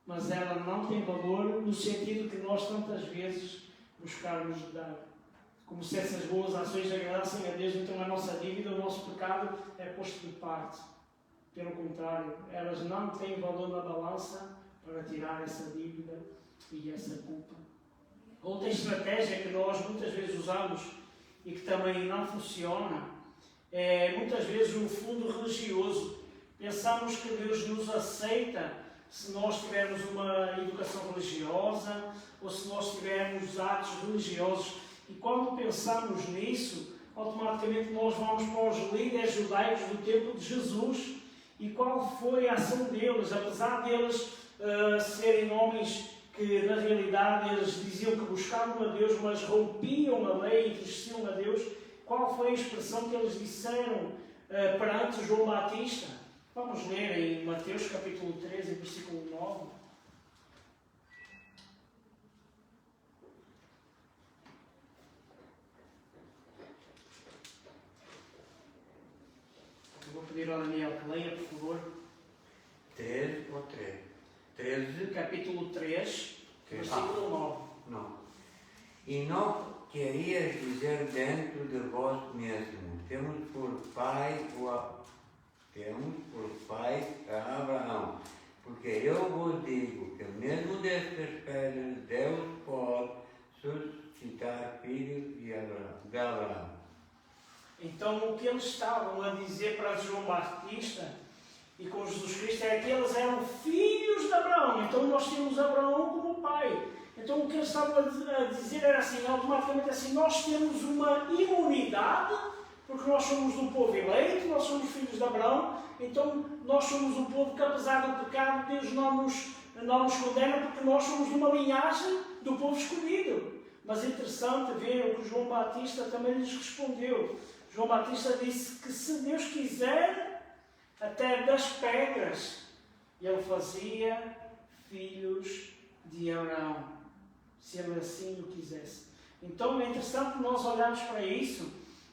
mas ela não tem valor no sentido que nós tantas vezes buscarmos dar. Como se essas boas ações agradassem a Deus, então a nossa dívida, o nosso pecado é posto de parte. Pelo contrário, elas não têm valor na balança para tirar essa dívida e essa culpa. Outra estratégia que nós muitas vezes usamos e que também não funciona é muitas vezes o fundo religioso. Pensamos que Deus nos aceita se nós tivermos uma educação religiosa ou se nós tivermos atos religiosos. E quando pensamos nisso, automaticamente nós vamos para os líderes judaicos do tempo de Jesus. E qual foi a ação deles? Apesar deles serem homens que na realidade eles diziam que buscavam a Deus, mas rompiam a lei e entristeciam a Deus, qual foi a expressão que eles disseram perante João Batista? Vamos ler em Mateus capítulo 13, versículo 9. Eu vou pedir ao Daniel que leia, por favor. 13 ou 13? 13. Capítulo 3, versículo 9. Não. E não querias dizer dentro de vós mesmo, temos por pai Abraão, porque eu vos digo que mesmo destas pedras Deus pode suscitar filhos de Abraão. Então o que eles estavam a dizer para João Batista e com Jesus Cristo é que eles eram filhos de Abraão. Então nós temos Abraão como pai. Então o que eles estavam a dizer era assim, automaticamente assim, nós temos uma imunidade, porque nós somos do povo eleito, nós somos filhos de Abraão, então nós somos um povo que apesar do pecado, Deus não nos condena, porque nós somos de uma linhagem do povo escolhido. Mas é interessante ver o que João Batista também lhes respondeu. João Batista disse que se Deus quiser, até das pedras, ele fazia filhos de Abraão, se ele assim o quisesse. Então é interessante nós olharmos para isso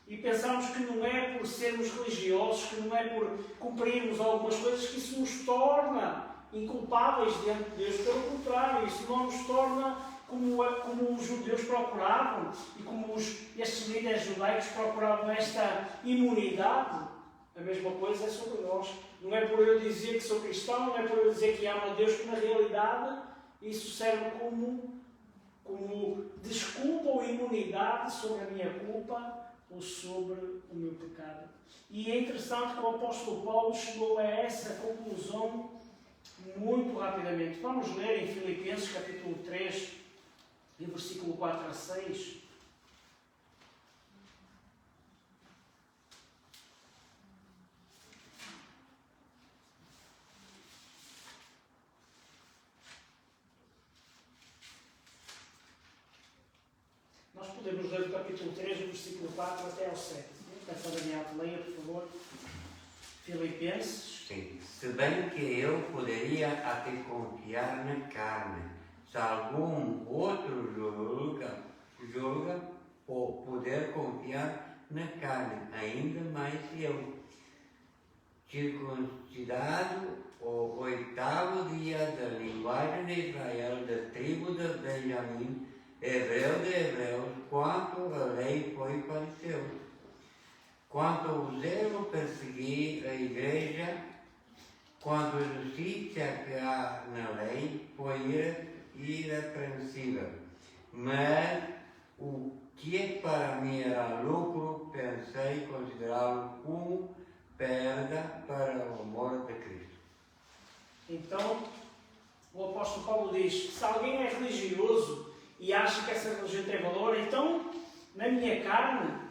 e pensarmos que não é por sermos religiosos, que não é por cumprirmos algumas coisas que isso nos torna inculpáveis diante de Deus. Pelo contrário, isso não nos torna como os judeus procuravam e como estes líderes judaicos procuravam esta imunidade. A mesma coisa é sobre nós. Não é por eu dizer que sou cristão, não é por eu dizer que amo a Deus, que na realidade isso serve como desculpa ou imunidade sobre a minha culpa ou sobre o meu pecado. E é interessante que o apóstolo Paulo chegou a essa conclusão muito rapidamente. Vamos ler em Filipenses capítulo 3, e versículo 4 a 6. Nós podemos ler o capítulo 3, do versículo 4 até ao 7. Peço a Daniel que leia, por favor. Filipenses. Sim. Se bem que eu poderia até confiar na carne, se algum outro julga ou puder confiar na carne, ainda mais eu. Circuncidado o 8º dia da linguagem de Israel, da tribo de Benjamim, hebreu de hebreus, quanto a lei foi pareceu. Quanto ao zelo persegui a igreja, quanto a justiça que há na lei foi irrepreensível. Mas o que para mim era lucro, pensei considerá-lo como perda para o amor de Cristo. Então, o apóstolo Paulo diz: se alguém é religioso e acha que essa religião tem valor, então, na minha carne,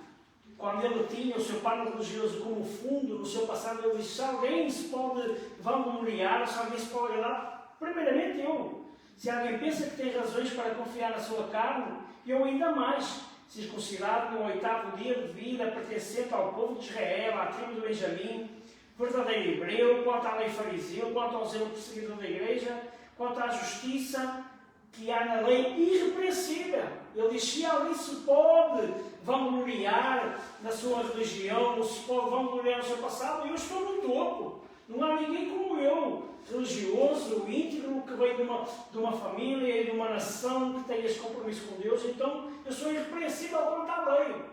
quando ele tinha o seu pai religioso como fundo no seu passado, ele diz: se alguém se pode vangloriar, se alguém se pode agradar, primeiramente eu. Se alguém pensa que tem razões para confiar na sua carne, eu ainda mais. Circuncidado no 8º dia de vida, pertencente ao povo de Israel, à tribo de Benjamim, verdadeiro hebreu, quanto à lei fariseu, quanto ao zelo perseguidor da igreja, quanto à justiça que há na lei irrepreensível. Ele diz: se alguém se pode vangloriar na sua religião, ou se pode vangloriar no seu passado, eu estou no topo. Não há ninguém como eu, religioso, íntegro, que veio de uma família e de uma nação que tem esse compromisso com Deus. Então eu sou irrepreensível quanto à lei.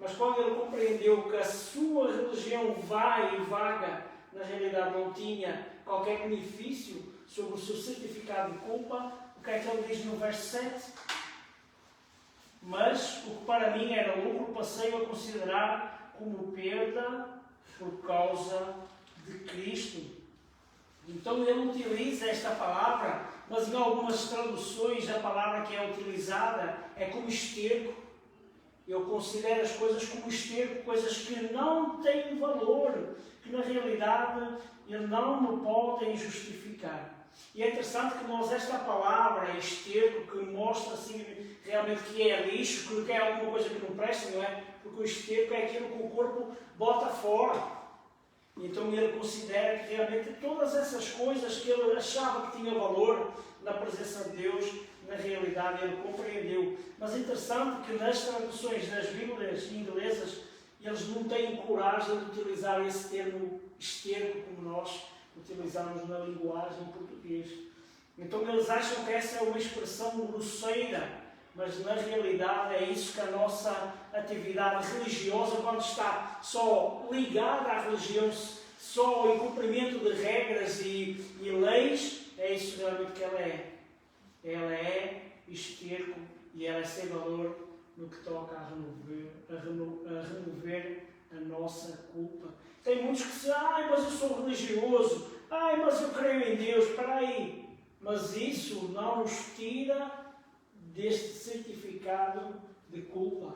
Mas quando ele compreendeu que a sua religião vai e vaga, na realidade não tinha qualquer benefício sobre o seu certificado de culpa, o que é que ele diz no verso 7? Mas o que para mim era lucro, passei a considerar como perda por causa de Cristo. Então ele utiliza esta palavra, mas em algumas traduções a palavra que é utilizada é como esterco. Eu considero as coisas como esterco, coisas que não têm valor, que na realidade não me podem justificar. E é interessante que nós, esta palavra, esterco, que mostra assim, realmente que é lixo, que é alguma coisa que não presta, não é? Porque o esterco é aquilo que o corpo bota fora. Então ele considera que realmente todas essas coisas que ele achava que tinham valor na presença de Deus, na realidade ele compreendeu. Mas é interessante que nas traduções das Bíblias inglesas, eles não têm coragem de utilizar esse termo esterco como nós utilizamos na linguagem portuguesa. Então eles acham que essa é uma expressão grosseira, mas na realidade é isso que a nossa atividade religiosa, quando está só ligada à religião, só ao cumprimento de regras e leis, é isso realmente que ela é. Ela é esterco e ela é sem valor no que toca a remover a nossa culpa. Tem muitos que dizem: mas eu sou religioso, mas eu creio em Deus. Espera aí, mas isso não nos tira deste certificado de culpa.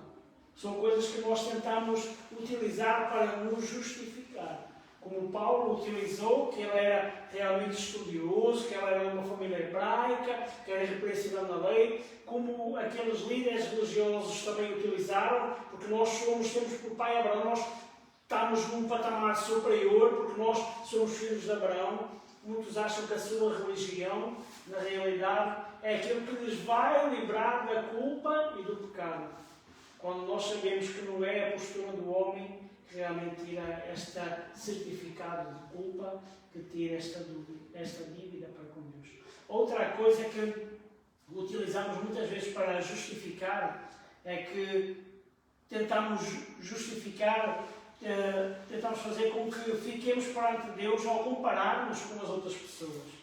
São coisas que nós tentamos utilizar para nos justificar. como Paulo utilizou, que ele era realmente estudioso, que ele era de uma família hebraica, que era repreensível na lei, como aqueles líderes religiosos também utilizaram, porque nós temos por pai Abraão, nós estamos num patamar superior, porque nós somos filhos de Abraão. Muitos acham que a sua religião, na realidade, é aquilo que lhes vai livrar da culpa e do pecado. Quando nós sabemos que não é a postura do homem que realmente tira este certificado de culpa, que tira esta dívida para com Deus. Outra coisa que utilizamos muitas vezes para justificar é que tentamos justificar, tentamos fazer com que fiquemos perante Deus ao compararmos com as outras pessoas.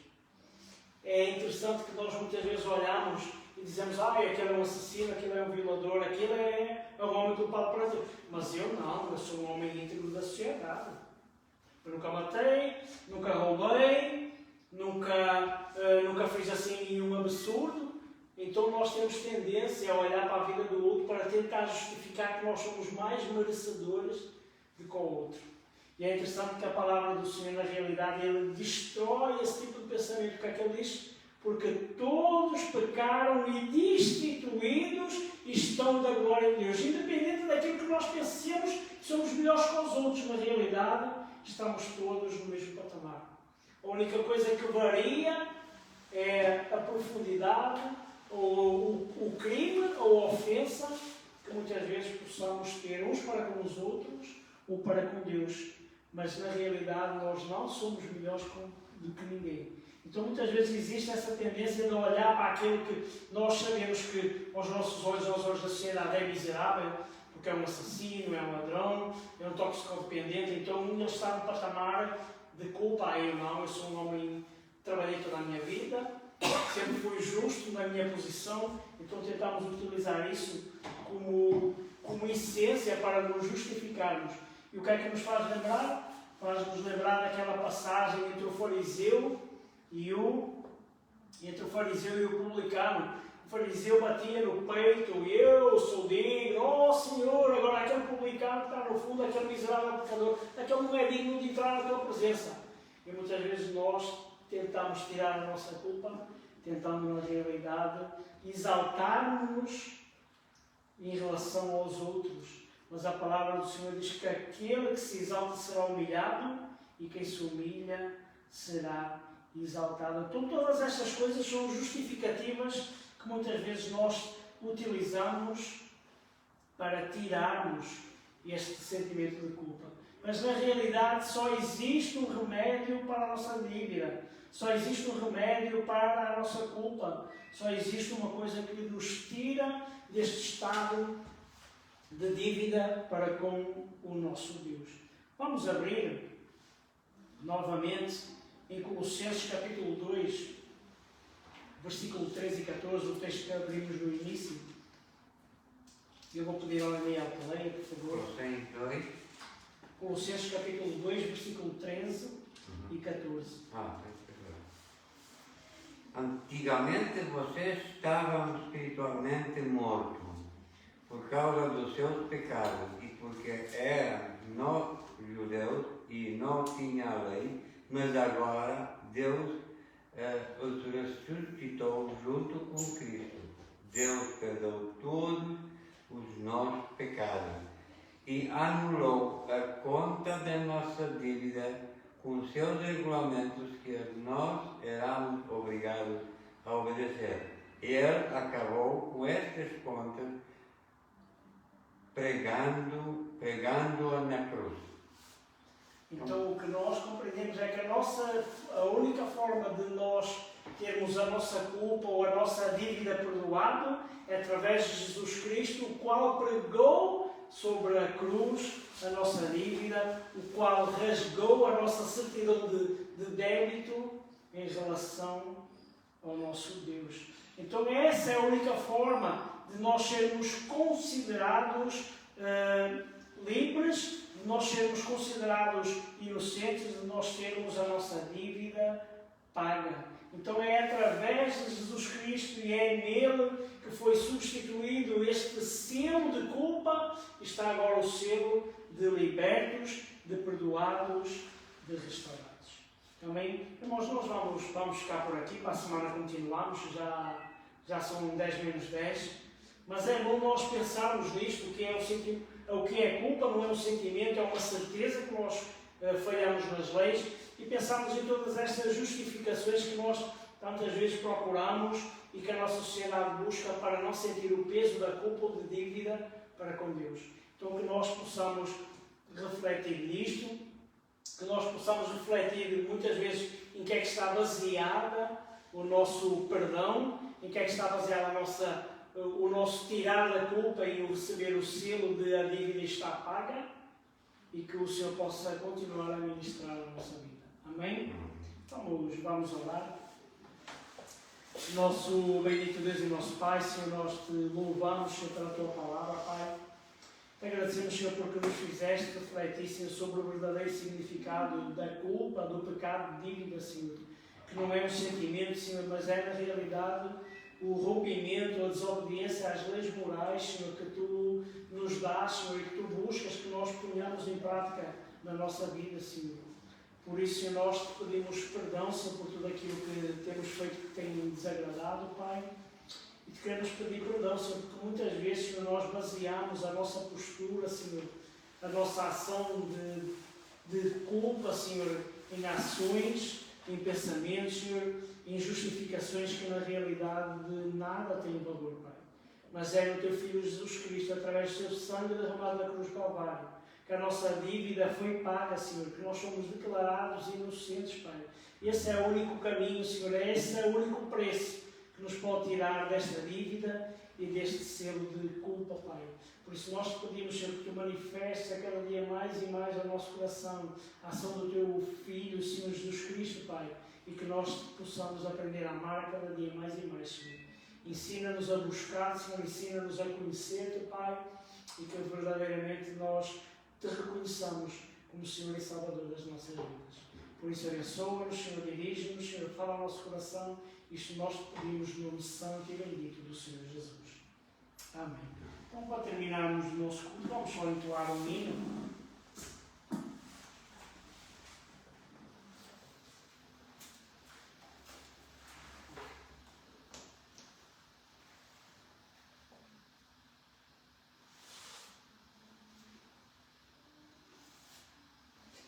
É interessante que nós muitas vezes olhamos e dizemos, aquele é um assassino, aquele é um violador, aquele é um homem culpado para Deus. Mas eu não, eu sou um homem íntegro da sociedade. Eu nunca matei, nunca roubei, nunca fiz assim nenhum absurdo. Então nós temos tendência a olhar para a vida do outro para tentar justificar que nós somos mais merecedores do que o outro. E é interessante que a palavra do Senhor, na realidade, ele destrói esse tipo de pensamento. O que é que ele diz? Porque todos pecaram e destituídos estão da glória de Deus. Independente daquilo que nós pensemos que somos melhores que os outros, na realidade, estamos todos no mesmo patamar. A única coisa que varia é a profundidade, ou o crime, ou a ofensa, que muitas vezes possamos ter uns para com os outros, ou para com Deus. Mas, na realidade, nós não somos melhores do que ninguém. Então, muitas vezes existe essa tendência de olhar para aquilo que nós sabemos que, aos nossos olhos, aos olhos da sociedade, é miserável, porque é um assassino, é um ladrão, é um toxicodependente. Então, ele está no patamar de culpa. Eu não, eu sou um homem que trabalhei toda a minha vida, sempre fui justo na minha posição. Então, tentamos utilizar isso como essência para nos justificarmos. E o que é que nos faz lembrar? Faz-nos lembrar daquela passagem entre o fariseu e o publicano. O fariseu batia no peito, eu sou digno, oh Senhor, agora aquele publicano que está no fundo, aquele miserável pecador, aquele não é digno de entrar na tua presença. E muitas vezes nós tentamos tirar a nossa culpa, tentando na realidade exaltar-nos em relação aos outros. Mas a palavra do Senhor diz que aquele que se exalta será humilhado e quem se humilha será exaltado. Então todas estas coisas são justificativas que muitas vezes nós utilizamos para tirarmos este sentimento de culpa. Mas na realidade só existe um remédio para a nossa dívida. Só existe um remédio para a nossa culpa. Só existe uma coisa que nos tira deste estado de dívida para com o nosso Deus. Vamos abrir novamente em Colossenses capítulo 2, versículo 13 e 14, o texto que abrimos no início. Eu vou pedir ao Daniel que leia, por favor. Colossenses capítulo 2, versículo 13 e 14. Antigamente vocês estavam espiritualmente mortos por causa dos seus pecados e porque eram não judeus e não tinham a lei, mas agora Deus os ressuscitou junto com Cristo. Deus perdoou todos os nossos pecados e anulou a conta da nossa dívida com seus regulamentos que nós éramos obrigados a obedecer. Ele acabou com estas contas pregando-a na cruz. Então o que nós compreendemos é que a única forma de nós termos a nossa culpa ou a nossa dívida perdoada é através de Jesus Cristo, o qual pregou sobre a cruz a nossa dívida, o qual rasgou a nossa certidão de débito em relação ao nosso Deus. Então essa é a única forma de nós sermos considerados livres, de nós sermos considerados inocentes, de nós termos a nossa dívida paga. Então é através de Jesus Cristo e é nele que foi substituído este selo de culpa, está agora o selo de libertos, de perdoados de restaurados. Amém? Irmãos, nós vamos ficar por aqui, para a semana continuamos, já são 10 menos 10, mas é bom nós pensarmos nisto, o que é culpa, não é um sentimento, é uma certeza que nós falhamos nas leis, e pensarmos em todas estas justificações que nós tantas vezes procuramos e que a nossa sociedade busca para não sentir o peso da culpa ou de dívida para com Deus. Então que nós possamos refletir nisto, que nós possamos refletir muitas vezes em que é que está baseada o nosso perdão, em que é que está baseada o nosso tirar da culpa e o receber o selo de a dívida está paga, e que o Senhor possa continuar a ministrar a nossa vida. Amém? Vamos orar. Nosso bendito Deus e nosso Pai, Senhor, nós te louvamos, Senhor, pela tua palavra, Pai. Te agradecemos, Senhor, porque nos fizeste refletir, Senhor, sobre o verdadeiro significado da culpa, do pecado de dívida, Senhor. Que não é um sentimento, Senhor, mas é na realidade o rompimento, a desobediência às leis morais, Senhor, que tu nos dás, Senhor, e que tu buscas que nós ponhamos em prática na nossa vida, Senhor. Por isso, Senhor, nós te pedimos perdão, Senhor, por tudo aquilo que temos feito que tem desagradado, Pai. E te queremos pedir perdão, Senhor, porque muitas vezes, Senhor, nós baseamos a nossa postura, Senhor, a nossa ação de culpa, Senhor, em ações, em pensamentos, Senhor, em justificações que na realidade de nada têm valor, Pai. Mas é no Teu Filho Jesus Cristo, através do Seu sangue derramado na cruz do Calvário, que a nossa dívida foi paga, Senhor, que nós somos declarados inocentes, Pai. Esse é o único caminho, Senhor, esse é o único preço que nos pode tirar desta dívida e deste selo de culpa, Pai. Por isso nós te pedimos, Senhor, que Tu manifestes a cada dia mais e mais ao nosso coração a ação do Teu Filho, Senhor Jesus Cristo, Pai, e que nós possamos aprender a amar cada dia mais e mais, Senhor. Ensina-nos a buscar, Senhor, ensina-nos a conhecer-te, Pai, e que verdadeiramente nós te reconheçamos como Senhor e Salvador das nossas vidas. Por isso, abençoa-nos, Senhor, dirige-nos, Senhor, fala ao nosso coração. Isto nós te pedimos no nome santo e bendito do Senhor Jesus. Amém. Então, para terminarmos o nosso culto, vamos só entoar um hino.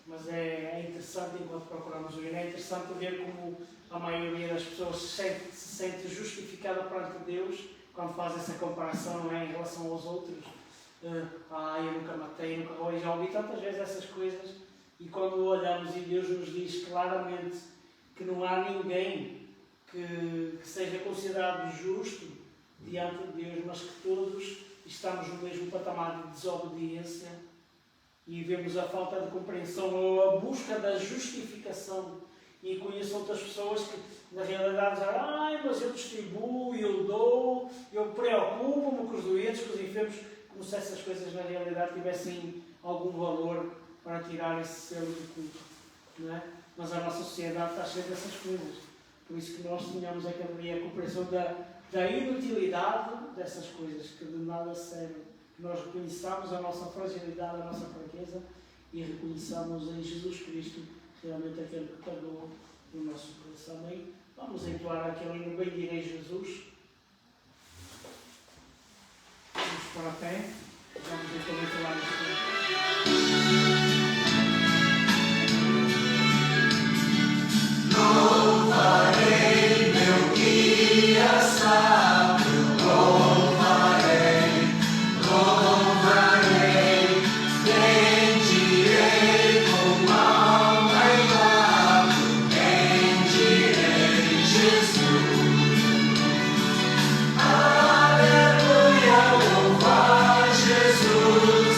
Mas é interessante, enquanto procuramos o hino, é interessante ver como a maioria das pessoas se sente justificada perante Deus quando faz essa comparação, não é, em relação aos outros. Eu nunca matei, nunca roubei. Já ouvi tantas vezes essas coisas, e quando olhamos e Deus nos diz claramente que não há ninguém que seja considerado justo diante de Deus, mas que todos estamos no mesmo patamar de desobediência, e vemos a falta de compreensão ou a busca da justificação. E conheço outras pessoas que na realidade dizem, mas eu distribuo, eu dou, eu preocupo-me com os doentes, com os enfermos, como se essas coisas na realidade tivessem algum valor para tirar esse selo de culpa, não é? Mas a nossa sociedade está cheia dessas coisas. Por isso que nós tenhamos a cada dia a compreensão da inutilidade dessas coisas, que de nada servem. Que nós reconheçamos a nossa fragilidade, a nossa fraqueza, e reconheçamos em Jesus Cristo realmente aquele que pagou no nosso coração. Amém? Vamos entoar aquele hino, Bendirei Jesus. Vamos para a pé. Vamos então entoar este hino. Louvarei meu guia sábio, louvarei, bendirei com alma e lábio, bendirei Jesus. Aleluia, louvar Jesus,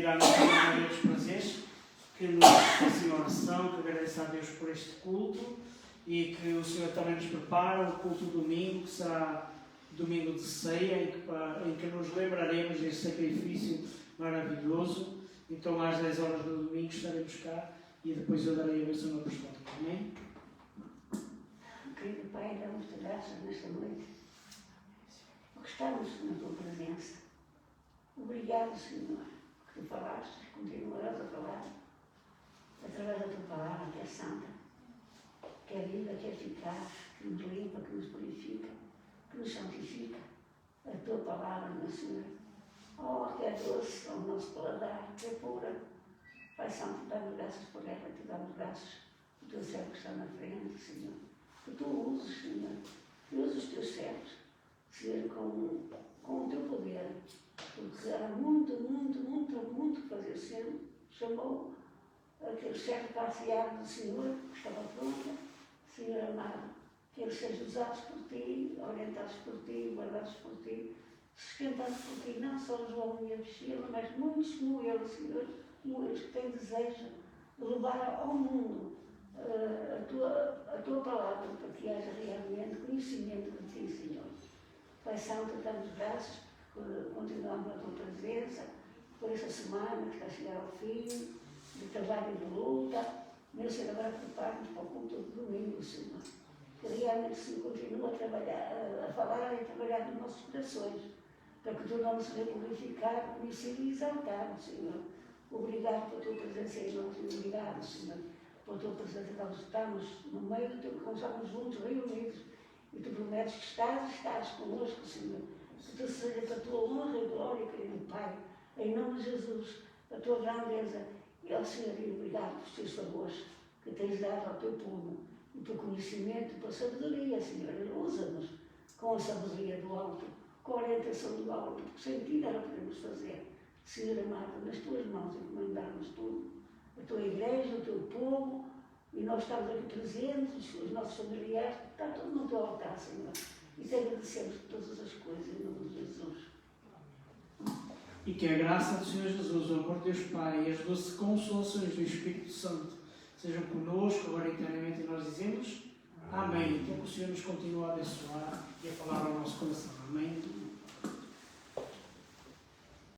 pedir à nossa Maria dos Prazeres que nos faça em oração, que agradeça a Deus por este culto e que o Senhor também nos prepara o culto domingo, que será domingo de ceia, em que nos lembraremos deste sacrifício maravilhoso. Então, às 10 horas do domingo estaremos cá e depois eu darei a bênção apostólica. Amém? Querido Pai, damos-te graças nesta noite, porque estamos na tua presença. Obrigado, Senhor, que tu falaste, continuarás a falar, através da tua palavra, que é santa, que é viva, que é eficaz, que nos limpa, que nos purifica, que nos santifica. A tua palavra, meu Senhor, oh, que é doce ao nosso paladar, que é pura. Pai Santo, dá-nos graças por ela, te damos graças por teu servo que está na frente, Senhor. Que tu uses, Senhor, que uses os teus servos, Senhor, com o teu poder, porque há muito que fazer. O Senhor chamou aquele servo parcial do Senhor, que estava pronto, Senhor amado, que eles sejam usados por ti, orientados por ti, guardados por ti, sustentados por ti, não só João e a Priscila, mas muitos como ele, Senhor, como eles que têm desejo de levar ao mundo a tua palavra, para que haja realmente conhecimento de ti, Senhor. Pai Santo, damos graças por continuarmos na tua presença, por esta semana que está a chegar ao fim, de trabalho e de luta. Meu Senhor, agora prepara-nos para o culto do domingo, Senhor. Que realmente o Senhor continue a trabalhar, a falar e a trabalhar nos nossos corações, para que o teu nome seja glorificado, conhecido e exaltado, Senhor. Obrigado pela tua presença em nós e obrigado, Senhor, pela tua presença. Nós estamos no meio do teu, quando estamos juntos, reunidos, e tu prometes que estás connosco, Senhor. Que tu seja para a tua honra e glória, querido Pai, em nome de Jesus, a tua grandeza. E ao Senhor, e obrigado pelos teus favores que tens dado ao teu povo, e pelo conhecimento, pela sabedoria, Senhor. Usa-nos com a sabedoria do alto, com a orientação do alto, porque sem ti nada podemos fazer. Senhor amado, nas tuas mãos encomendamos tudo, a tua igreja, o teu povo, e nós estamos aqui presentes, os nossos familiares, está tudo no teu altar, Senhor. E te agradecemos por todas as coisas, em nome de Jesus. E que a graça do Senhor Jesus, o amor de Deus Pai e as doces consolações do Espírito Santo sejam conosco agora eternamente, e nós dizemos amém. Então que o Senhor nos continue a abençoar e a falar ao nosso coração. Amém.